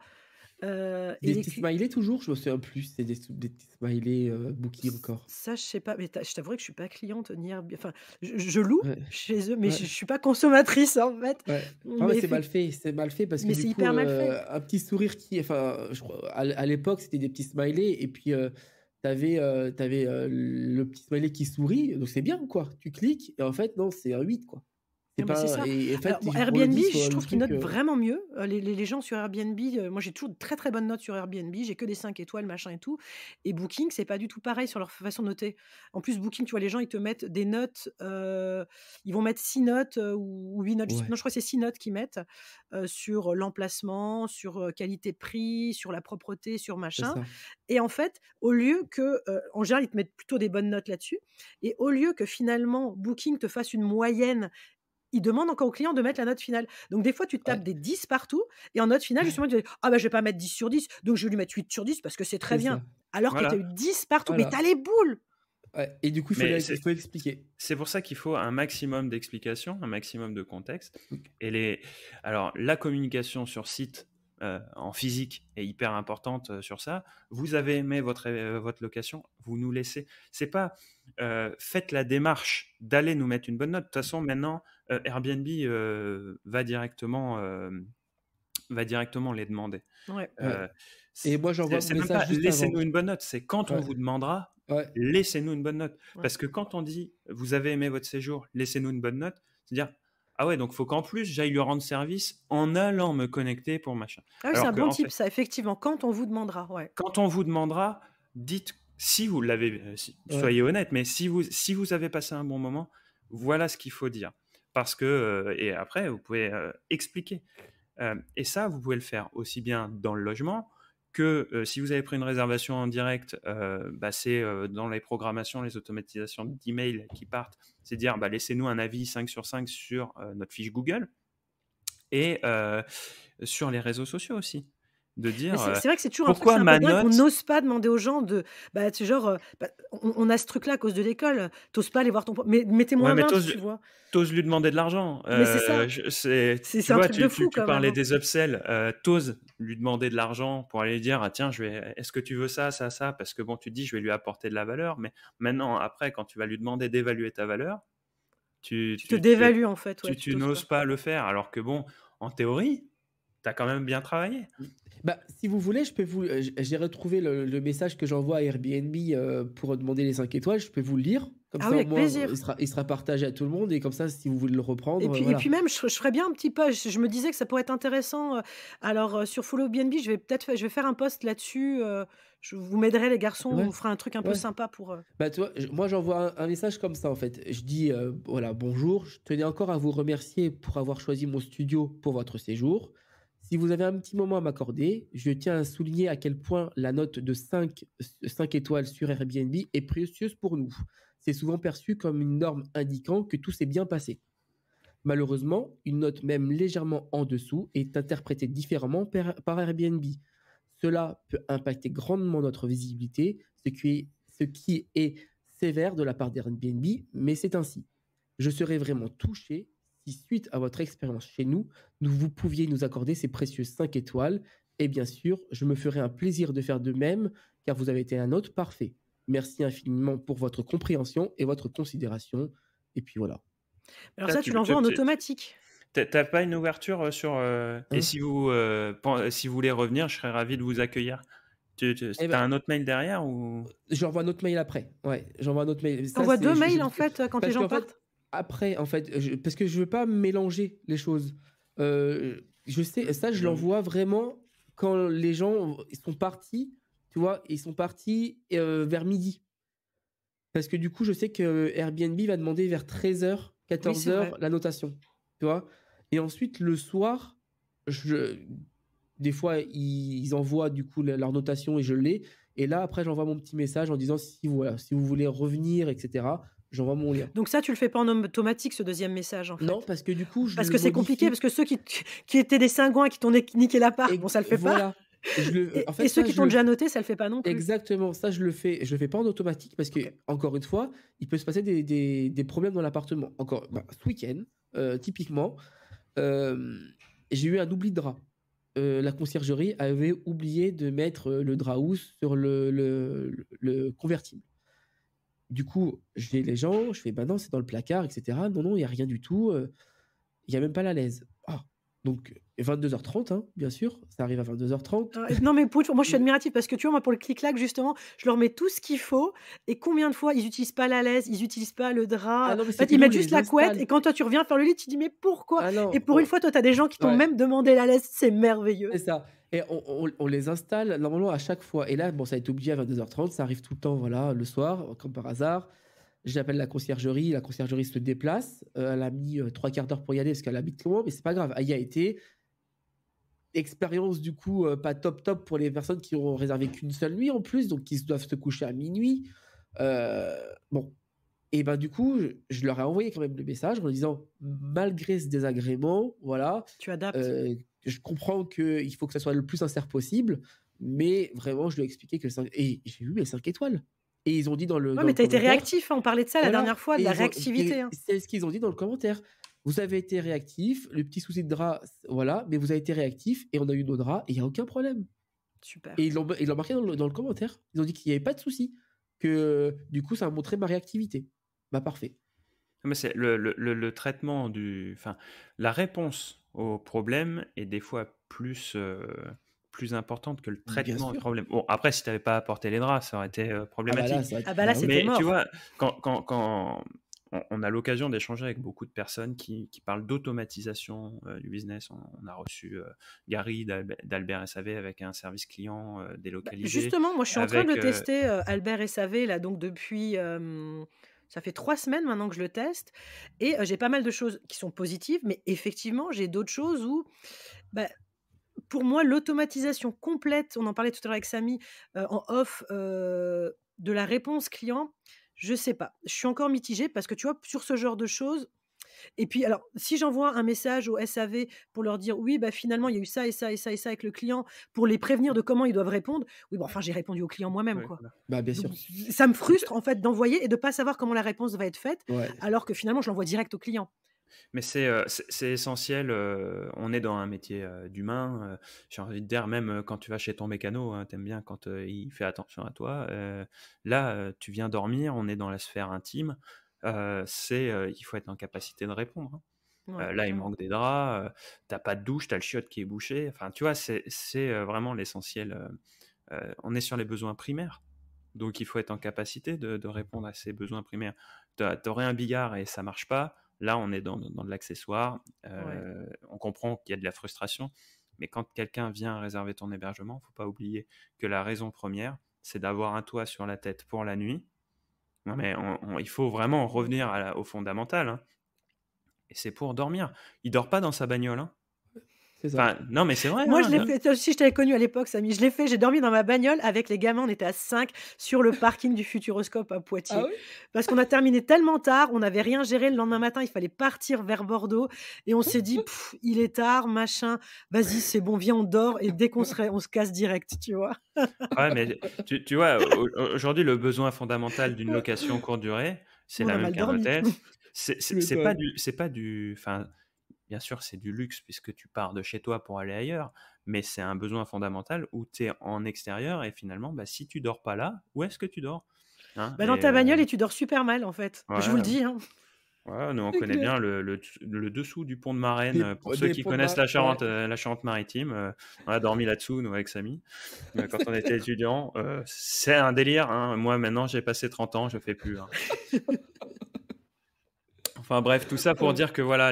Non. Et Des les petits cli smileys toujours? Je me souviens plus, c'est des petits smileys, Booking encore. ça, je sais pas, mais je t'avouerai que je suis pas cliente ni Airb enfin, je loue Ouais, chez eux, mais ouais, je suis pas consommatrice, en fait. ouais. Ah ouais, Mais effect c'est mal fait parce que mais du c'est coup, hyper mal fait. un petit sourire qui enfin, je crois à l'époque, c'était des petits smileys et puis, tu avais le petit smiley qui sourit, donc c'est bien quoi. Tu cliques et en fait non, c'est un 8 quoi. C'est Ah bah, c'est pas ça. et en fait, Alors bon, pour le Airbnb, 10, je le trouve qu'ils truc, notent vraiment mieux, les gens sur Airbnb, moi j'ai toujours de très, très bonnes notes sur Airbnb, j'ai que des 5 étoiles, machin et tout et Booking, c'est pas du tout pareil sur leur façon de noter. En plus, Booking, tu vois, les gens, ils te mettent des notes, ils vont mettre 6 notes, ou 8 notes, je sais ouais, non, je crois que c'est 6 notes qu'ils mettent, sur l'emplacement, sur, qualité-prix, sur la propreté, sur c'est machin ça. et en fait, au lieu que, en général, ils te mettent plutôt des bonnes notes là-dessus et au lieu que finalement Booking te fasse une moyenne, il demande encore au client de mettre la note finale. Donc des fois, tu Ouais, tapes des 10 partout et en note finale, justement, tu dis: «Ah bah, je vais pas mettre 10 sur 10, donc je vais lui mettre 8 sur 10 parce que c'est très c'est bien». ça. Alors que tu as eu Voilà. 10 partout, mais tu Voilà. as les boules! Ouais et du coup, Mais il faut expliquer. c'est pour ça qu'il faut un maximum d'explications, un maximum de contexte. Donc Et alors, la communication sur site en physique est hyper importante sur ça. Vous avez aimé votre location, vous nous laissez. C'est pas faites la démarche d'aller nous mettre une bonne note. De toute façon, maintenant, Airbnb va directement les demander. Ouais. ouais Euh, et moi, j'envoie mon c'est même pas message juste avant. laissez-nous une bonne note, c'est quand on Ouais, vous demandera, ouais, laissez-nous une bonne note. Ouais. Parce que quand on dit vous avez aimé votre séjour, laissez-nous une bonne note, c'est-à-dire ah ouais, donc faut qu'en plus j'aille lui rendre service en allant me connecter pour machin. Ah oui, c'est Alors un que bon en type fait, ça, effectivement, quand on vous demandera, ouais. quand on vous demandera, dites si vous l'avez, ouais, soyez honnête, mais si vous avez passé un bon moment, voilà ce qu'il faut dire. Parce que et après vous pouvez expliquer. Et ça, vous pouvez le faire aussi bien dans le logement que si vous avez pris une réservation en direct, bah, c'est dans les programmations, les automatisations d'email qui partent, c'est dire bah, laissez-nous un avis 5 sur 5 sur notre fiche Google et sur les réseaux sociaux aussi. De Mais dire c'est vrai que c'est toujours un truc, c'est pourquoi un peu ma dingue, on note. n'ose pas demander aux gens de bah, tu sais, genre, bah, on a ce truc-là à cause de l'école, tu oses pas aller voir ton prof, mais mettez-moi Ouais, mais 20, tu vois? t'oses lui demander de l'argent. Mais c'est ça, c'est Tu un vois, truc de fou tu quand même, parlais hein. des upsells. T'oses lui demander de l'argent pour aller lui dire, ah, tiens, est-ce que tu veux ça, ça, ça? Parce que bon, tu te dis, je vais lui apporter de la valeur. Mais maintenant, après, quand tu vas lui demander d'évaluer ta valeur, Tu te dévalues en fait, ouais, tu tu t'oses n'oses pas. pas le faire. Alors que bon, en théorie, T'as quand même bien travaillé. Mmh. Bah, si vous voulez, je peux vous j'ai retrouvé le message que j'envoie à Airbnb, pour demander les 5 étoiles, je peux vous le lire. Comme Ah ça, oui, au avec moins, plaisir. il sera partagé à tout le monde et comme ça, si vous voulez le Et reprendre, puis et puis voilà. même je ferais bien un petit post. Je me disais que ça pourrait être intéressant, alors, sur Follow BNB, je vais faire un post là-dessus, je vous m'aiderez les garçons, Ouais, on fera un truc un peu ouais. sympa pour, Bah, tu vois, moi, j'envoie un message comme ça, en fait. Je dis, voilà: «Bonjour, je tenais encore à vous remercier pour avoir choisi mon studio pour votre séjour. Si vous avez un petit moment à m'accorder, je tiens à souligner à quel point la note de 5 étoiles sur Airbnb est précieuse pour nous. C'est souvent perçu comme une norme indiquant que tout s'est bien passé. Malheureusement, une note même légèrement en dessous est interprétée différemment par Airbnb. Cela peut impacter grandement notre visibilité, ce qui est sévère de la part d'Airbnb, mais c'est ainsi. Je serais vraiment touché si, suite à votre expérience chez nous, vous pouviez nous accorder ces précieuses 5 étoiles. Et bien sûr, je me ferai un plaisir de faire de même, car vous avez été un hôte parfait. Merci infiniment pour votre compréhension et votre considération. Et puis voilà. alors Ça, ça, tu l'envoies en automatique. t'as pas une ouverture sur. Et Hein. si si vous voulez revenir, je serais ravi de vous accueillir. Eh T'as ben, un autre mail derrière ou. j'envoie un autre mail après. Ouais, j'envoie un autre mail. Tu Ça, envoies c'est 2 mails en fait, quand les parce gens qu'en fait, partent? après, en fait, parce que je veux pas mélanger les choses. Je sais, ça, je Non. l'envoie vraiment quand les gens ils sont partis, tu vois, ils sont partis vers midi. Parce que du coup, je sais que Airbnb va demander vers 13h, Oui, c'est vrai. 14h la notation, tu vois. Et ensuite, le soir, je, des fois, ils envoient du coup leur notation et je l'ai. Et là, après, j'envoie mon petit message en disant si, voilà, si vous voulez revenir, etc., j'envoie mon lien. Donc ça, tu le fais pas en automatique ce deuxième message en Non, fait? parce que du coup, je Parce le que c'est compliqué, modifie parce que ceux qui étaient des cingouins, qui t'ont niqué l'appart, bon et ça le fait pas. voilà. En Et fait, ceux ça, qui je t'ont le déjà noté, ça le fait pas non plus? exactement, ça, je le fais pas en automatique parce que, OK. encore une fois, il peut se passer des problèmes dans l'appartement. Encore, bah, ce week-end, typiquement, euh, j'ai eu un oubli de drap. La conciergerie avait oublié de mettre le drap housse sur le convertible. Du coup, j'ai les gens, je fais bah non, c'est dans le placard, etc. Non, non, il n'y a rien du tout. Il n'y a même pas la laise. Ah, donc 22h30, hein, bien sûr, ça arrive à 22h30. Non, mais pour une fois, moi, je suis admirative parce que tu vois, moi, pour le clic-clac, justement, je leur mets tout ce qu'il faut et combien de fois ils utilisent pas la laisse, ils utilisent pas le Ah drap, non, mais en c'est fait, que ils nous, on mettent juste les la couette installe. et quand toi, tu reviens faire le lit, tu dis: «Mais pourquoi?» Ah Et non, pour une fois, toi, tu as des gens qui t'ont ouais. même demandé la laisse, c'est merveilleux. C'est ça. Et on les installe normalement à chaque fois. Et là, bon, ça a été oublié à 22h30, ça arrive tout le temps, voilà, le soir, comme par hasard. J'appelle la conciergerie se déplace. Elle a mis 3 quarts d'heure pour y aller parce qu'elle habite loin, mais c'est pas grave. Elle y a été. Expérience du coup pas top top pour les personnes qui ont réservé qu'une seule nuit en plus, donc qui doivent se coucher à minuit. Bon, et ben du coup, je leur ai envoyé quand même le message en leur disant malgré ce désagrément, voilà, Tu adaptes. euh, je comprends qu'il faut que ça soit le plus sincère possible, mais vraiment, je lui ai expliqué que et j'ai eu mes 5 étoiles. Et ils ont dit Ouais, dans mais le tu as été commentaire, réactif, hein, on parlait de ça la voilà, dernière fois, de et la ils ont, réactivité, et hein. c'est ce qu'ils ont dit dans le commentaire. Vous avez été réactif, le petit souci de drap, voilà, mais vous avez été réactif et on a eu nos draps et il n'y a aucun problème. Super. Et ils l'ont marqué dans le commentaire. Ils ont dit qu'il n'y avait pas de souci, que du coup, ça a montré ma réactivité. Bah, parfait. Mais c'est le traitement enfin, la réponse au problème est des fois plus importante que le Bien traitement du sûr. problème. Bon, après, si tu n'avais pas apporté les draps, ça aurait été Ah bah là, problématique. ça, Ah bah là, bah oui. c'était Mais tu mort. vois, quand on a l'occasion d'échanger avec beaucoup de personnes qui parlent d'automatisation du business, on a reçu Gary d'Albert SAV avec un service client Bah, délocalisé, justement, moi, je suis en train de avec le tester, Albert et SAV, là, donc depuis, ça fait 3 semaines maintenant que je le teste et j'ai pas mal de choses qui sont positives, mais effectivement, j'ai d'autres choses où, bah, pour moi, l'automatisation complète, on en parlait tout à l'heure avec Samy, en off, de la réponse client, je sais pas. Je suis encore mitigée parce que, tu vois, sur ce genre de choses et puis alors, si j'envoie un message au SAV pour leur dire: «Oui, bah, finalement, il y a eu ça et ça et ça et ça avec le client», pour les prévenir de comment ils doivent répondre, oui, bah, enfin, j'ai répondu au client moi-même, ouais, quoi. voilà. Bah, bien Donc sûr. ça me frustre, en fait, d'envoyer et de pas savoir comment la réponse va être faite, Ouais. alors que finalement, je l'envoie direct au client. Mais c'est essentiel, on est dans un métier d'humain. J'ai envie de dire, même quand tu vas chez ton mécano, hein, t'aimes bien quand il fait attention à toi. Là, tu viens dormir, on est dans la sphère intime. Il faut être en capacité de répondre, hein. Ouais, Là, il ouais. manque des draps, tu pas de douche, tu as le chiotte qui est bouché. Enfin, tu vois, c'est vraiment l'essentiel. On est sur les besoins primaires. Donc, il faut être en capacité de répondre à ces besoins primaires. Tu aurais un billard et ça marche pas. Là, on est dans de l'accessoire. Ouais. On comprend qu'il y a de la frustration. Mais quand quelqu'un vient réserver ton hébergement, il ne faut pas oublier que la raison première, c'est d'avoir un toit sur la tête pour la nuit. Non, mais il faut vraiment Mmh. revenir au fondamental, hein. Et c'est pour dormir. Il dort pas dans sa bagnole, hein. C'est ça. Enfin, non, mais c'est vrai, Moi, je l'ai hein. fait, toi aussi, je t'avais connu à l'époque, Samy. Je l'ai fait, j'ai dormi dans ma bagnole avec les gamins, on était à 5 sur le parking du Futuroscope à Ah Poitiers. oui? Parce qu'on a terminé tellement tard, on n'avait rien géré. Le lendemain matin, il fallait partir vers Bordeaux et on s'est dit: Il est tard, machin, vas-y, c'est bon, viens, on dort et dès on se casse direct», tu vois? Ouais, mais tu vois, aujourd'hui, le besoin fondamental d'une location courte durée, c'est On la a même mal qu'un dormi. hôtel. Tu C'est m'étonnes. pas du enfin, bien sûr, c'est du luxe puisque tu pars de chez toi pour aller ailleurs, mais c'est un besoin fondamental où tu es en extérieur et finalement, bah, si tu dors pas là, où est-ce que tu dors? Hein? Bah, dans ta bagnole et tu dors super mal, en fait. Je vous le Ouais, dis, hein. ouais, nous, on C'est connaît clair. bien le dessous du pont de Marennes. Pour ceux Des qui pots de connaissent ma ouais. La Charente-Maritime, on a dormi là-dessous, nous, avec Samy, quand on était étudiants. C'est un délire, hein. Moi, maintenant, j'ai passé 30 ans, je fais plus, hein. Enfin bref, tout ça pour Ouais. dire que voilà,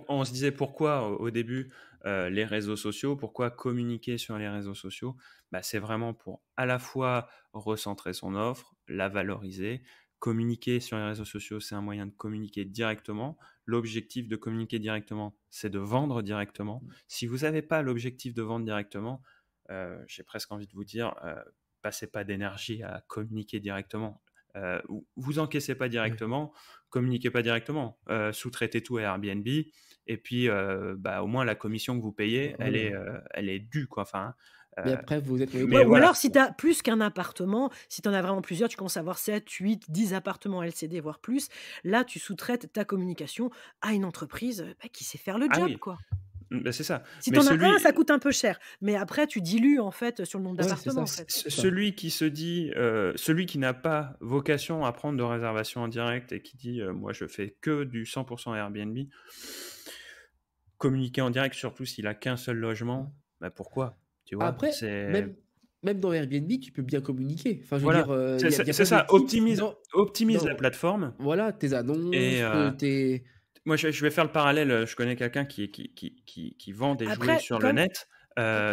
on se disait pourquoi au début les réseaux sociaux, pourquoi communiquer sur les réseaux sociaux? Bah, c'est vraiment pour à la fois recentrer son offre, la valoriser. Communiquer sur les réseaux sociaux, c'est un moyen de communiquer directement. L'objectif de communiquer directement, c'est de vendre directement. Si vous n'avez pas l'objectif de vendre directement, j'ai presque envie de vous dire, passez pas d'énergie à communiquer directement. Vous encaissez pas Ouais. directement, communiquez pas directement, sous-traitez tout à Airbnb et puis bah, au moins la commission que vous payez, Voilà. elle est due quoi. Enfin, Mais euh, après, vous êtes Ouais, mais ou voilà. alors si tu as plus qu'un appartement, si tu en as vraiment plusieurs, tu commences à avoir 7, 8, 10 appartements LCD, voire plus. Là, tu sous-traites ta communication à une entreprise, bah, qui sait faire le Ah job, oui, quoi. bah, c'est ça. Si tu Mais en as un, celui, ça coûte un peu cher, mais après tu dilues, en fait, sur le nombre Ouais, c'est d'appartements, ça, en fait. c'est ça. celui qui se dit, celui qui n'a pas vocation à prendre de réservation en direct et qui dit, moi je fais que du 100% Airbnb, communiquer en direct, surtout s'il a qu'un seul logement, bah pourquoi? Tu vois? Après, C'est même dans Airbnb, tu peux bien communiquer. Enfin, je veux dire, Voilà, il y a c'est plein de ça, tips dans optimise la plateforme voilà, tes et annonces, tes moi je vais faire le parallèle, je connais quelqu'un qui vend des jouets Après, sur le comme net,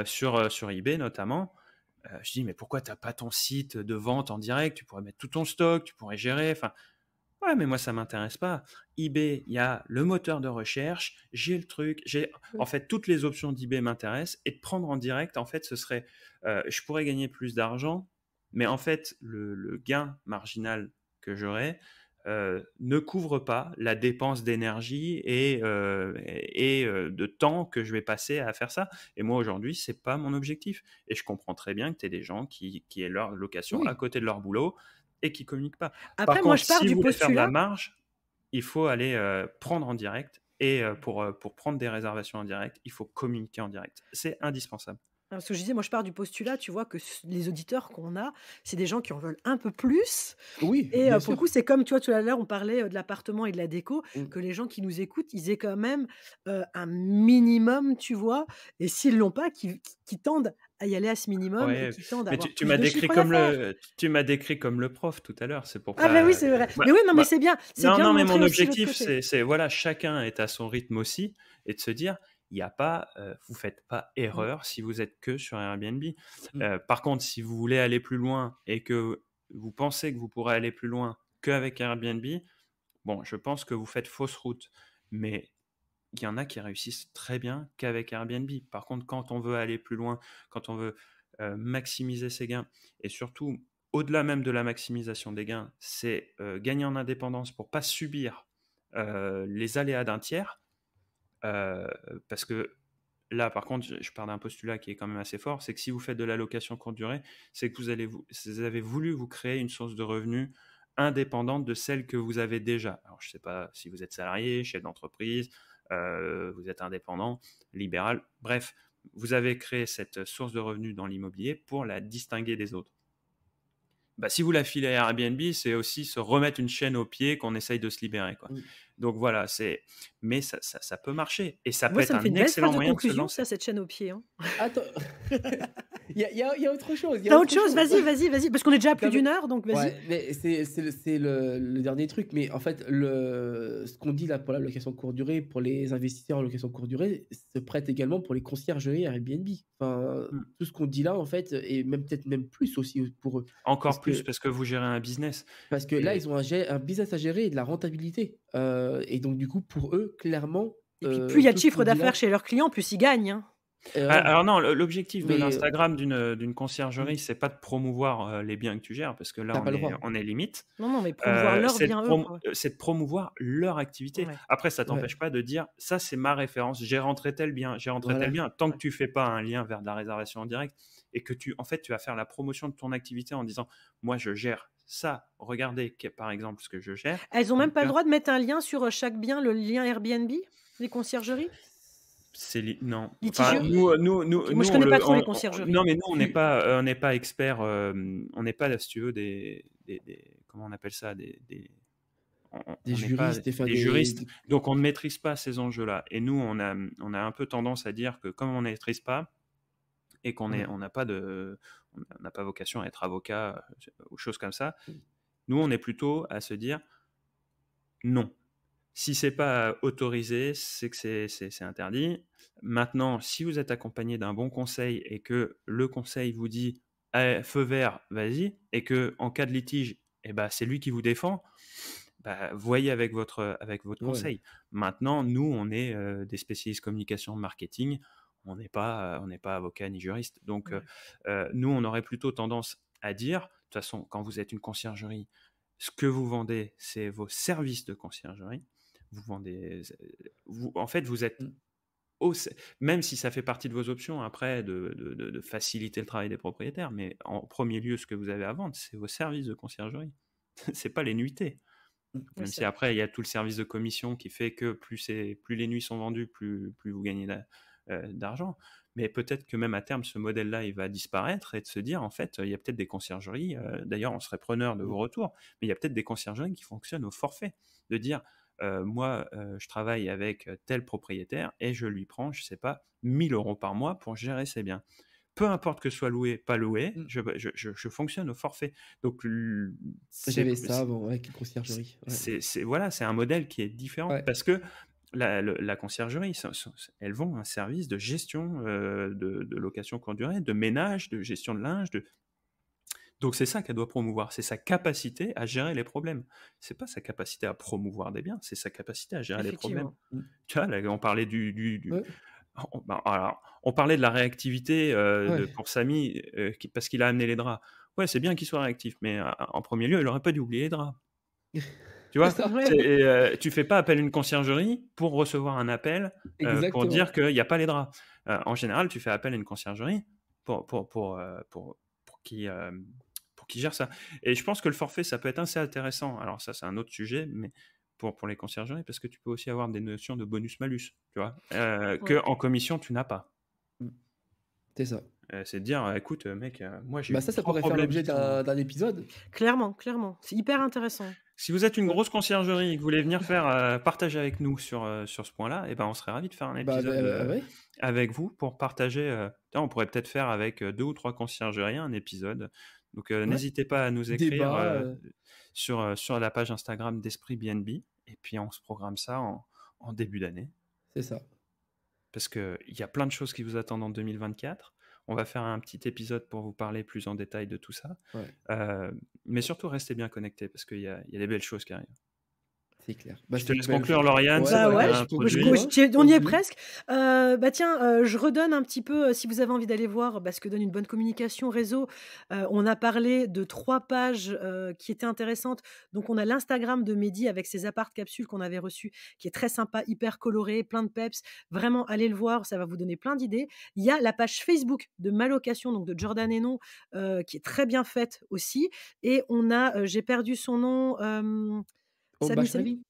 sur eBay notamment. Je dis: «Mais pourquoi tu as pas ton site de vente en direct? Tu pourrais mettre tout ton stock, tu pourrais gérer». Enfin, ouais, mais moi ça m'intéresse pas. eBay, il y a le moteur de recherche, j'ai le truc, j'ai en fait toutes les options d'eBay m'intéressent et de prendre en direct, en fait, ce serait, je pourrais gagner plus d'argent, mais en fait le gain marginal que j'aurais, ne couvre pas la dépense d'énergie et de temps que je vais passer à faire ça. Et moi aujourd'hui, c'est pas mon objectif. Et je comprends très bien que tu aies des gens qui aient leur location à oui. côté de leur boulot et qui communiquent pas. Par après moi contre, je pars si du vous voulez faire de la postulat. marge, il faut aller prendre en direct. Et pour prendre des réservations en direct, il faut communiquer en direct. C'est indispensable. Parce que je disais, moi je pars du postulat, tu vois, que les auditeurs qu'on a, c'est des gens qui en veulent un peu plus. Oui, Et bien pour le sûr. coup, c'est comme, tu vois, tout à l'heure, on parlait, de l'appartement et de la déco, Mmh. que les gens qui nous écoutent, ils aient quand même, un minimum, tu vois? Et s'ils l'ont pas, qui tendent à y aller à ce minimum et Ouais, qui tendent à mais avoir tu plus m'as de décrit chiffre comme d'affaires. tu m'as décrit comme le prof tout à l'heure, c'est pour Ah ben oui, pas, c'est vrai. moi Mais oui, non, mais moi c'est non, bien de non, mais mon montrer aussi l'autre objectif, côté. voilà, chacun est à son rythme aussi et de se dire: «Il y a pas, vous faites pas Mmh, erreur si vous êtes que sur Airbnb». Mmh. Par contre, si vous voulez aller plus loin et que vous pensez que vous pourrez aller plus loin qu'avec Airbnb, bon, je pense que vous faites fausse route. Mais il y en a qui réussissent très bien qu'avec Airbnb. Par contre, quand on veut aller plus loin, quand on veut maximiser ses gains, et surtout, au-delà même de la maximisation des gains, c'est gagner en indépendance pour pas subir les aléas d'un tiers. euh, Parce que là, par contre, je pars d'un postulat qui est quand même assez fort, c'est que si vous faites de la location courte durée, c'est que vous avez voulu vous créer une source de revenus indépendante de celle que vous avez déjà. Alors, je ne sais pas si vous êtes salarié, chef d'entreprise, vous êtes indépendant, libéral, bref, vous avez créé cette source de revenus dans l'immobilier pour la distinguer des autres. bah, si vous la filez à Airbnb, c'est aussi se remettre une chaîne au pied qu'on essaye de se libérer, quoi. Mmh. Donc voilà, mais ça peut marcher et ça peut Moi, ça être me fait un une belle excellent phrase de moyen de se conclusion, ça, lancer. cette chaîne au pied, hein. Attends, il y a autre chose, il y a Tu autre autre chose? chose. Vas-y, parce qu'on est déjà à plus Non, mais d'1 heure, donc vas-y. ouais, mais c'est le dernier truc, mais en fait, ce qu'on dit là pour la location courte durée, pour les investisseurs en location courte durée, se prête également pour les conciergeries Airbnb. Enfin, Mmh. tout ce qu'on dit là, en fait, et même peut-être même plus aussi pour eux. Parce Encore plus que parce que vous gérez un business parce que là, et ils ont un business à gérer et de la rentabilité, et donc du coup, pour eux, clairement, Et puis plus il y a de tout ce qu'on chiffre dit d'affaires là chez leurs clients, plus ils gagnent, hein. voilà, alors non, l'objectif de mais l'Instagram d'une conciergerie, mmh, c'est pas de promouvoir, les biens que tu gères parce que là, tu pas le droit. on est limite. Non, non, mais promouvoir leur bien eux, quoi, ouais. C'est de promouvoir leur activité. Ouais. Après, ça Ouais, t'empêche pas de dire: «Ça, c'est ma référence, j'ai rentré tel bien, j'ai rentré tel voilà, bien». Tant que Ouais. tu fais pas un lien vers de la réservation en direct et que en fait, tu vas faire la promotion de ton activité en disant: «Moi, je gère ça, regardez par exemple ce que je gère». Elles ont même pas Tu le vois? droit de mettre un lien sur, chaque bien, le lien Airbnb? Les conciergeries? Non, enfin Litigieux? OK, moi je nous connais pas trop les conciergeries, non, hein. mais nous tu on n'est pas experts, on n'est pas, si tu veux, des comment on appelle ça? des On n'est pas juristes, enfin des juristes, donc on ne maîtrise pas ces enjeux-là et nous on a un peu tendance à dire que comme on ne maîtrise pas et ouais, on n'a pas vocation à être avocat, ou choses comme ça, mmh, nous on est plutôt à se dire: «Non». Si c'est pas autorisé, c'est que c'est interdit. Maintenant, si vous êtes accompagné d'un bon conseil et que le conseil vous dit: «Eh, feu vert, vas-y» et que en cas de litige, eh ben, c'est lui qui vous défend, bah, voyez avec votre ouais, conseil. Maintenant, nous, on est, des spécialistes communication, marketing, on n'est pas avocat ni juriste. Donc, Ouais. nous, on aurait plutôt tendance à dire, de toute façon, quand vous êtes une conciergerie, ce que vous vendez, c'est vos services de conciergerie. Vous vendez, en fait, vous êtes mmh, même si ça fait partie de vos options après de faciliter le travail des propriétaires, mais en premier lieu, ce que vous avez à vendre, c'est vos services de conciergerie. C'est pas les nuitées. mmh, Oui, Même c'est si vrai. après, il y a tout le service de commission qui fait que plus les nuits sont vendues, plus vous gagnez d'argent. Mais peut-être que même à terme, ce modèle-là, il va disparaître et de se dire, en fait, il y a peut-être des conciergeries, d'ailleurs, on serait preneur de mmh, vos retours, mais il y a peut-être des conciergeries qui fonctionnent au forfait. De dire, moi, je travaille avec tel propriétaire et je lui prends, je sais pas, 1 000 € par mois pour gérer ses biens. Peu importe que ce soit loué, pas loué, mmh. je fonctionne au forfait. Donc, J'avais ça avant avec une conciergerie, ouais, voilà, c'est un modèle qui est différent ouais, parce que la conciergerie, elles vont un service de gestion, de location courte durée, de ménage, de gestion de linge, donc c'est ça qu'elle doit promouvoir, c'est sa capacité à gérer les problèmes. C'est pas sa capacité à promouvoir des biens, c'est sa capacité à gérer les problèmes. Effectivement. mmh, Tu vois, là, on parlait ouais, on parlait de la réactivité, ouais, pour Samy, parce qu'il a amené les draps. Ouais, c'est bien qu'il soit réactif, mais en premier lieu, il aurait pas dû oublier les draps. Tu c'est vois? ça, Ouais, ouais. Tu fais pas appel à une conciergerie pour recevoir un appel, pour exactement. dire qu'il y a pas les draps. En général, tu fais appel à une conciergerie pour pour qu'ils gèrent ça et je pense que le forfait, ça peut être assez intéressant. Alors ça, c'est un autre sujet, mais pour les conciergeries, parce que tu peux aussi avoir des notions de bonus-malus, tu vois? Ouais. Qu'en commission, tu n'as pas. Mmh, c'est ça. C'est de dire: «Écoute, mec, moi j'ai Bah, eu ça 3 pourrait faire problèmes l'objet qui sont». d'un épisode. Clairement, clairement. C'est hyper intéressant. Si vous êtes une Ouais. grosse conciergerie et que vous voulez venir faire, partager avec nous sur ce point-là, et ben, on serait ravis de faire un Bah, épisode, ouais, avec vous pour partager, tiens, on pourrait peut-être faire avec, 2 ou 3 conciergeries un épisode. Donc, ouais, n'hésitez pas à nous écrire, débat, sur la page Instagram d'Esprit BNB et puis on se programme ça en début d'année. c'est ça. Parce qu'il y a plein de choses qui vous attendent en 2024. On va faire un petit épisode pour vous parler plus en détail de tout ça. Ouais, Mais surtout, restez bien connectés parce qu'il y a des belles choses qui arrivent. c'est clair. Bah, Je te c'est une laisse belle conclure, Lauriane, ouais, c'est Bah toi qui ouais, as voilà, moi je conclue, introduit. co hein, on y est conclue. presque. Bah tiens, je redonne un petit peu, si vous avez envie d'aller voir, bah, ce que donne une bonne communication réseau. On a parlé de 3 pages, qui étaient intéressantes. Donc on a l'Instagram de Mehdi avec ses appart capsules qu'on avait reçues, qui est très sympa, hyper coloré, plein de peps. Vraiment, allez le voir, ça va vous donner plein d'idées. Il y a la page Facebook de Malocation, donc de Jordan Hénon, qui est très bien faite aussi. Et on a, j'ai perdu son nom, Oh, Samy, Samy? Bachmali?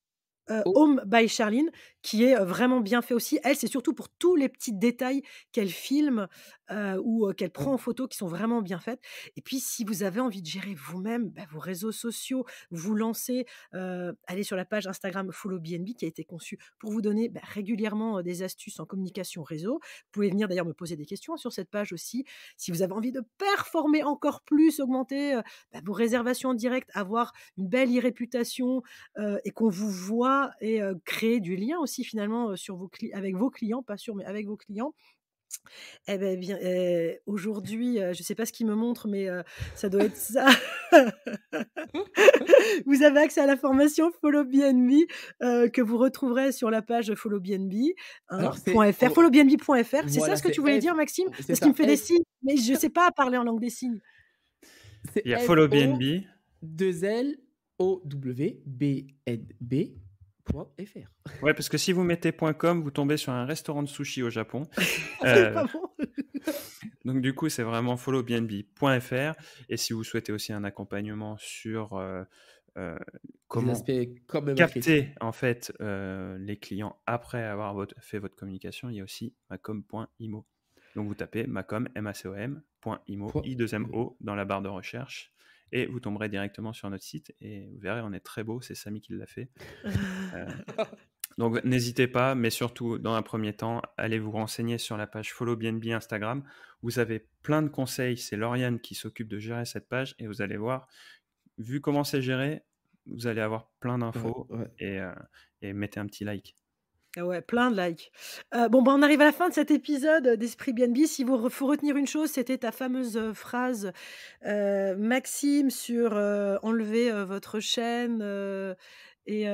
Home by Charline, qui est vraiment bien fait aussi. Elle, c'est surtout pour tous les petits détails qu'elle filme ou qu'elle prend en photo qui sont vraiment bien faites. Et puis, si vous avez envie de gérer vous-même vos réseaux sociaux, vous lancez, allez sur la page Instagram Follow BNB qui a été conçue pour vous donner régulièrement des astuces en communication réseau. Vous pouvez venir d'ailleurs me poser des questions sur cette page aussi. Si vous avez envie de performer encore plus, augmenter vos réservations en direct, avoir une belle e-réputation et qu'on vous voit et créer du lien aussi finalement sur avec vos clients, pas sûr, mais avec vos clients. Eh ben bien, aujourd'hui, je sais pas ce qu'il me montre, mais ça doit être ça. Vous avez accès à la formation Follow BNB que vous retrouverez sur la page followbnb.fr. Followbnb.fr, c'est Voilà, ça ce que c'est tu voulais F, dire, Maxime? c'est Parce qu'il me ça, fait des F, signes, mais je sais pas parler en langue des signes. c'est Il y a Follow BNB. FO2LOWBNB.fr. Ouais, parce que si vous mettez .com, vous tombez sur un restaurant de sushi au Japon. C'est pas bon. Donc du coup, c'est vraiment followbnb.fr. Et si vous souhaitez aussi un accompagnement sur Des comment aspects comme capter marketing. en fait les clients après avoir fait votre communication, il y a aussi macom.imo. Donc vous tapez macom, macom.imo, i2mo dans la barre de recherche et vous tomberez directement sur notre site et vous verrez, on est très beau, c'est Samy qui l'a fait. Donc n'hésitez pas, mais surtout dans un premier temps, allez vous renseigner sur la page Follow BNB Instagram. Vous avez plein de conseils, c'est Lauriane qui s'occupe de gérer cette page et vous allez voir, vu comment c'est géré, vous allez avoir plein d'infos et mettez un petit like. Ouais, plein de likes. On arrive à la fin de cet épisode d'Esprit BNB. Si vous faut retenir une chose, c'était ta fameuse phrase, Maxime, sur enlever votre chaîne et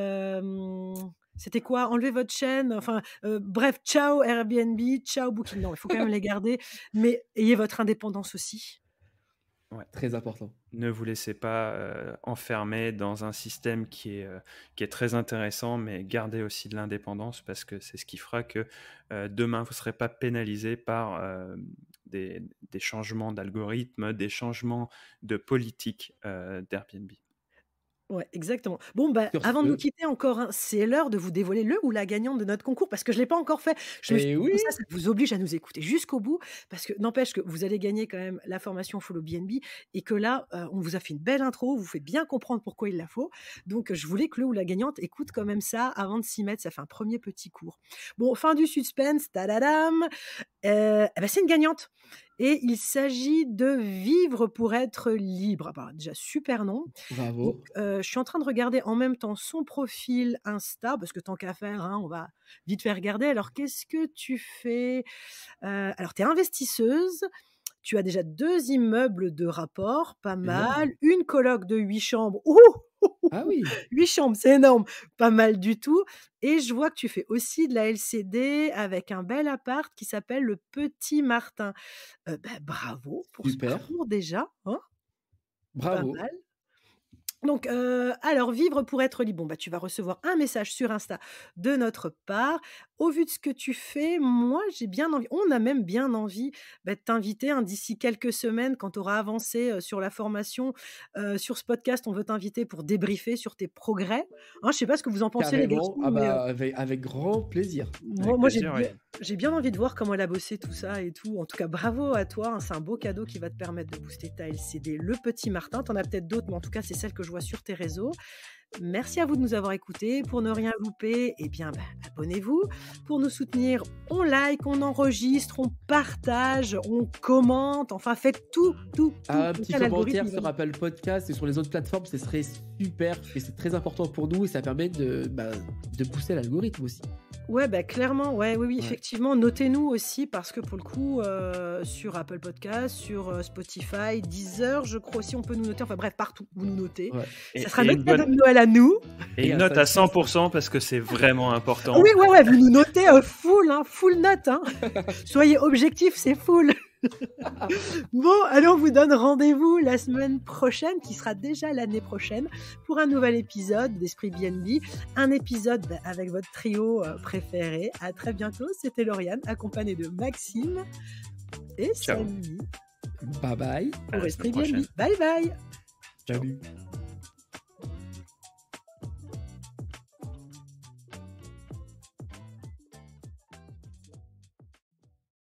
c'était quoi? Enlever votre chaîne, enfin, bref, ciao Airbnb, ciao Booking. Non, il faut quand même les garder, mais ayez votre indépendance aussi. Ouais. Très important. Ne vous laissez pas enfermer dans un système qui est très intéressant, mais gardez aussi de l'indépendance parce que c'est ce qui fera que demain, vous ne serez pas pénalisé par des changements d'algorithme, des changements de politique d'Airbnb. Ouais, exactement. Sur Avant de nous ce, quitter encore, c'est l'heure de vous dévoiler le ou la gagnante de notre concours parce que je ne l'ai pas encore fait. Je me suis et dit, oui, ça vous oblige à nous écouter jusqu'au bout parce que n'empêche que vous allez gagner quand même la formation Follow BNB et que là, on vous a fait une belle intro, on vous fait bien comprendre pourquoi il la faut. Donc, je voulais que le ou la gagnante écoute quand même ça avant de s'y mettre. Ça fait un premier petit cours. Bon, fin du suspense, tadadam. C'est une gagnante. Et il s'agit de Vivre pour être libre. Déjà, super nom. bravo. Donc, je suis en train de regarder en même temps son profil Insta, parce que tant qu'à faire, on va vite faire regarder. Alors, qu'est-ce que tu fais? Alors, tu es investisseuse, tu as déjà 2 immeubles de rapport, pas mal, une coloc de 8 chambres. Ouh! Ah oui, 8 chambres, c'est énorme, pas mal du tout. Et je vois que tu fais aussi de la LCD avec un bel appart qui s'appelle le Petit Martin. Bravo pour ce super, parcours déjà, hein? Pas bravo. mal. Donc, alors vivre pour être libre. Tu vas recevoir un message sur Insta de notre part. Au vu de ce que tu fais, moi, j'ai bien envie, on a même bien envie de t'inviter d'ici quelques semaines quand tu auras avancé sur la formation. Sur ce podcast, on veut t'inviter pour débriefer sur tes progrès. Je ne sais pas ce que vous en pensez les Carrément, garçons, mais avec grand plaisir. moi plaisir, j'ai bien envie de voir comment elle a bossé tout ça et tout. En tout cas, bravo à toi, c'est un beau cadeau qui va te permettre de booster ta LCD. Le Petit Martin, tu en as peut-être d'autres, mais en tout cas, c'est celle que je vois sur tes réseaux. Merci à vous de nous avoir écoutés. Pour ne rien louper, abonnez-vous. Pour nous soutenir, on like, on enregistre, on partage, on commente. Enfin, faites tout. Un petit Quel commentaire algorithme sur Apple Podcast et sur les autres plateformes, ce serait super et c'est très important pour nous et ça permet de pousser l'algorithme aussi. Ouais, clairement, oui, effectivement. Notez-nous aussi parce que pour le coup, sur Apple Podcast, sur Spotify, Deezer, je crois aussi on peut nous noter. Enfin bref, partout, vous nous notez. Ouais. Ça sera notre cadeau de Noël à nous. Et une note à 100% parce que c'est vraiment important. Oui, vous nous notez full note. Soyez objectifs, c'est full. Bon, allez, on vous donne rendez-vous la semaine prochaine, qui sera déjà l'année prochaine, pour un nouvel épisode d'Esprit BNB. Un épisode avec votre trio préféré. À très bientôt. C'était Lauriane, accompagnée de Maxime et Ciao. Samy. Bye bye. Pour Esprit BNB. Bye bye. Salut.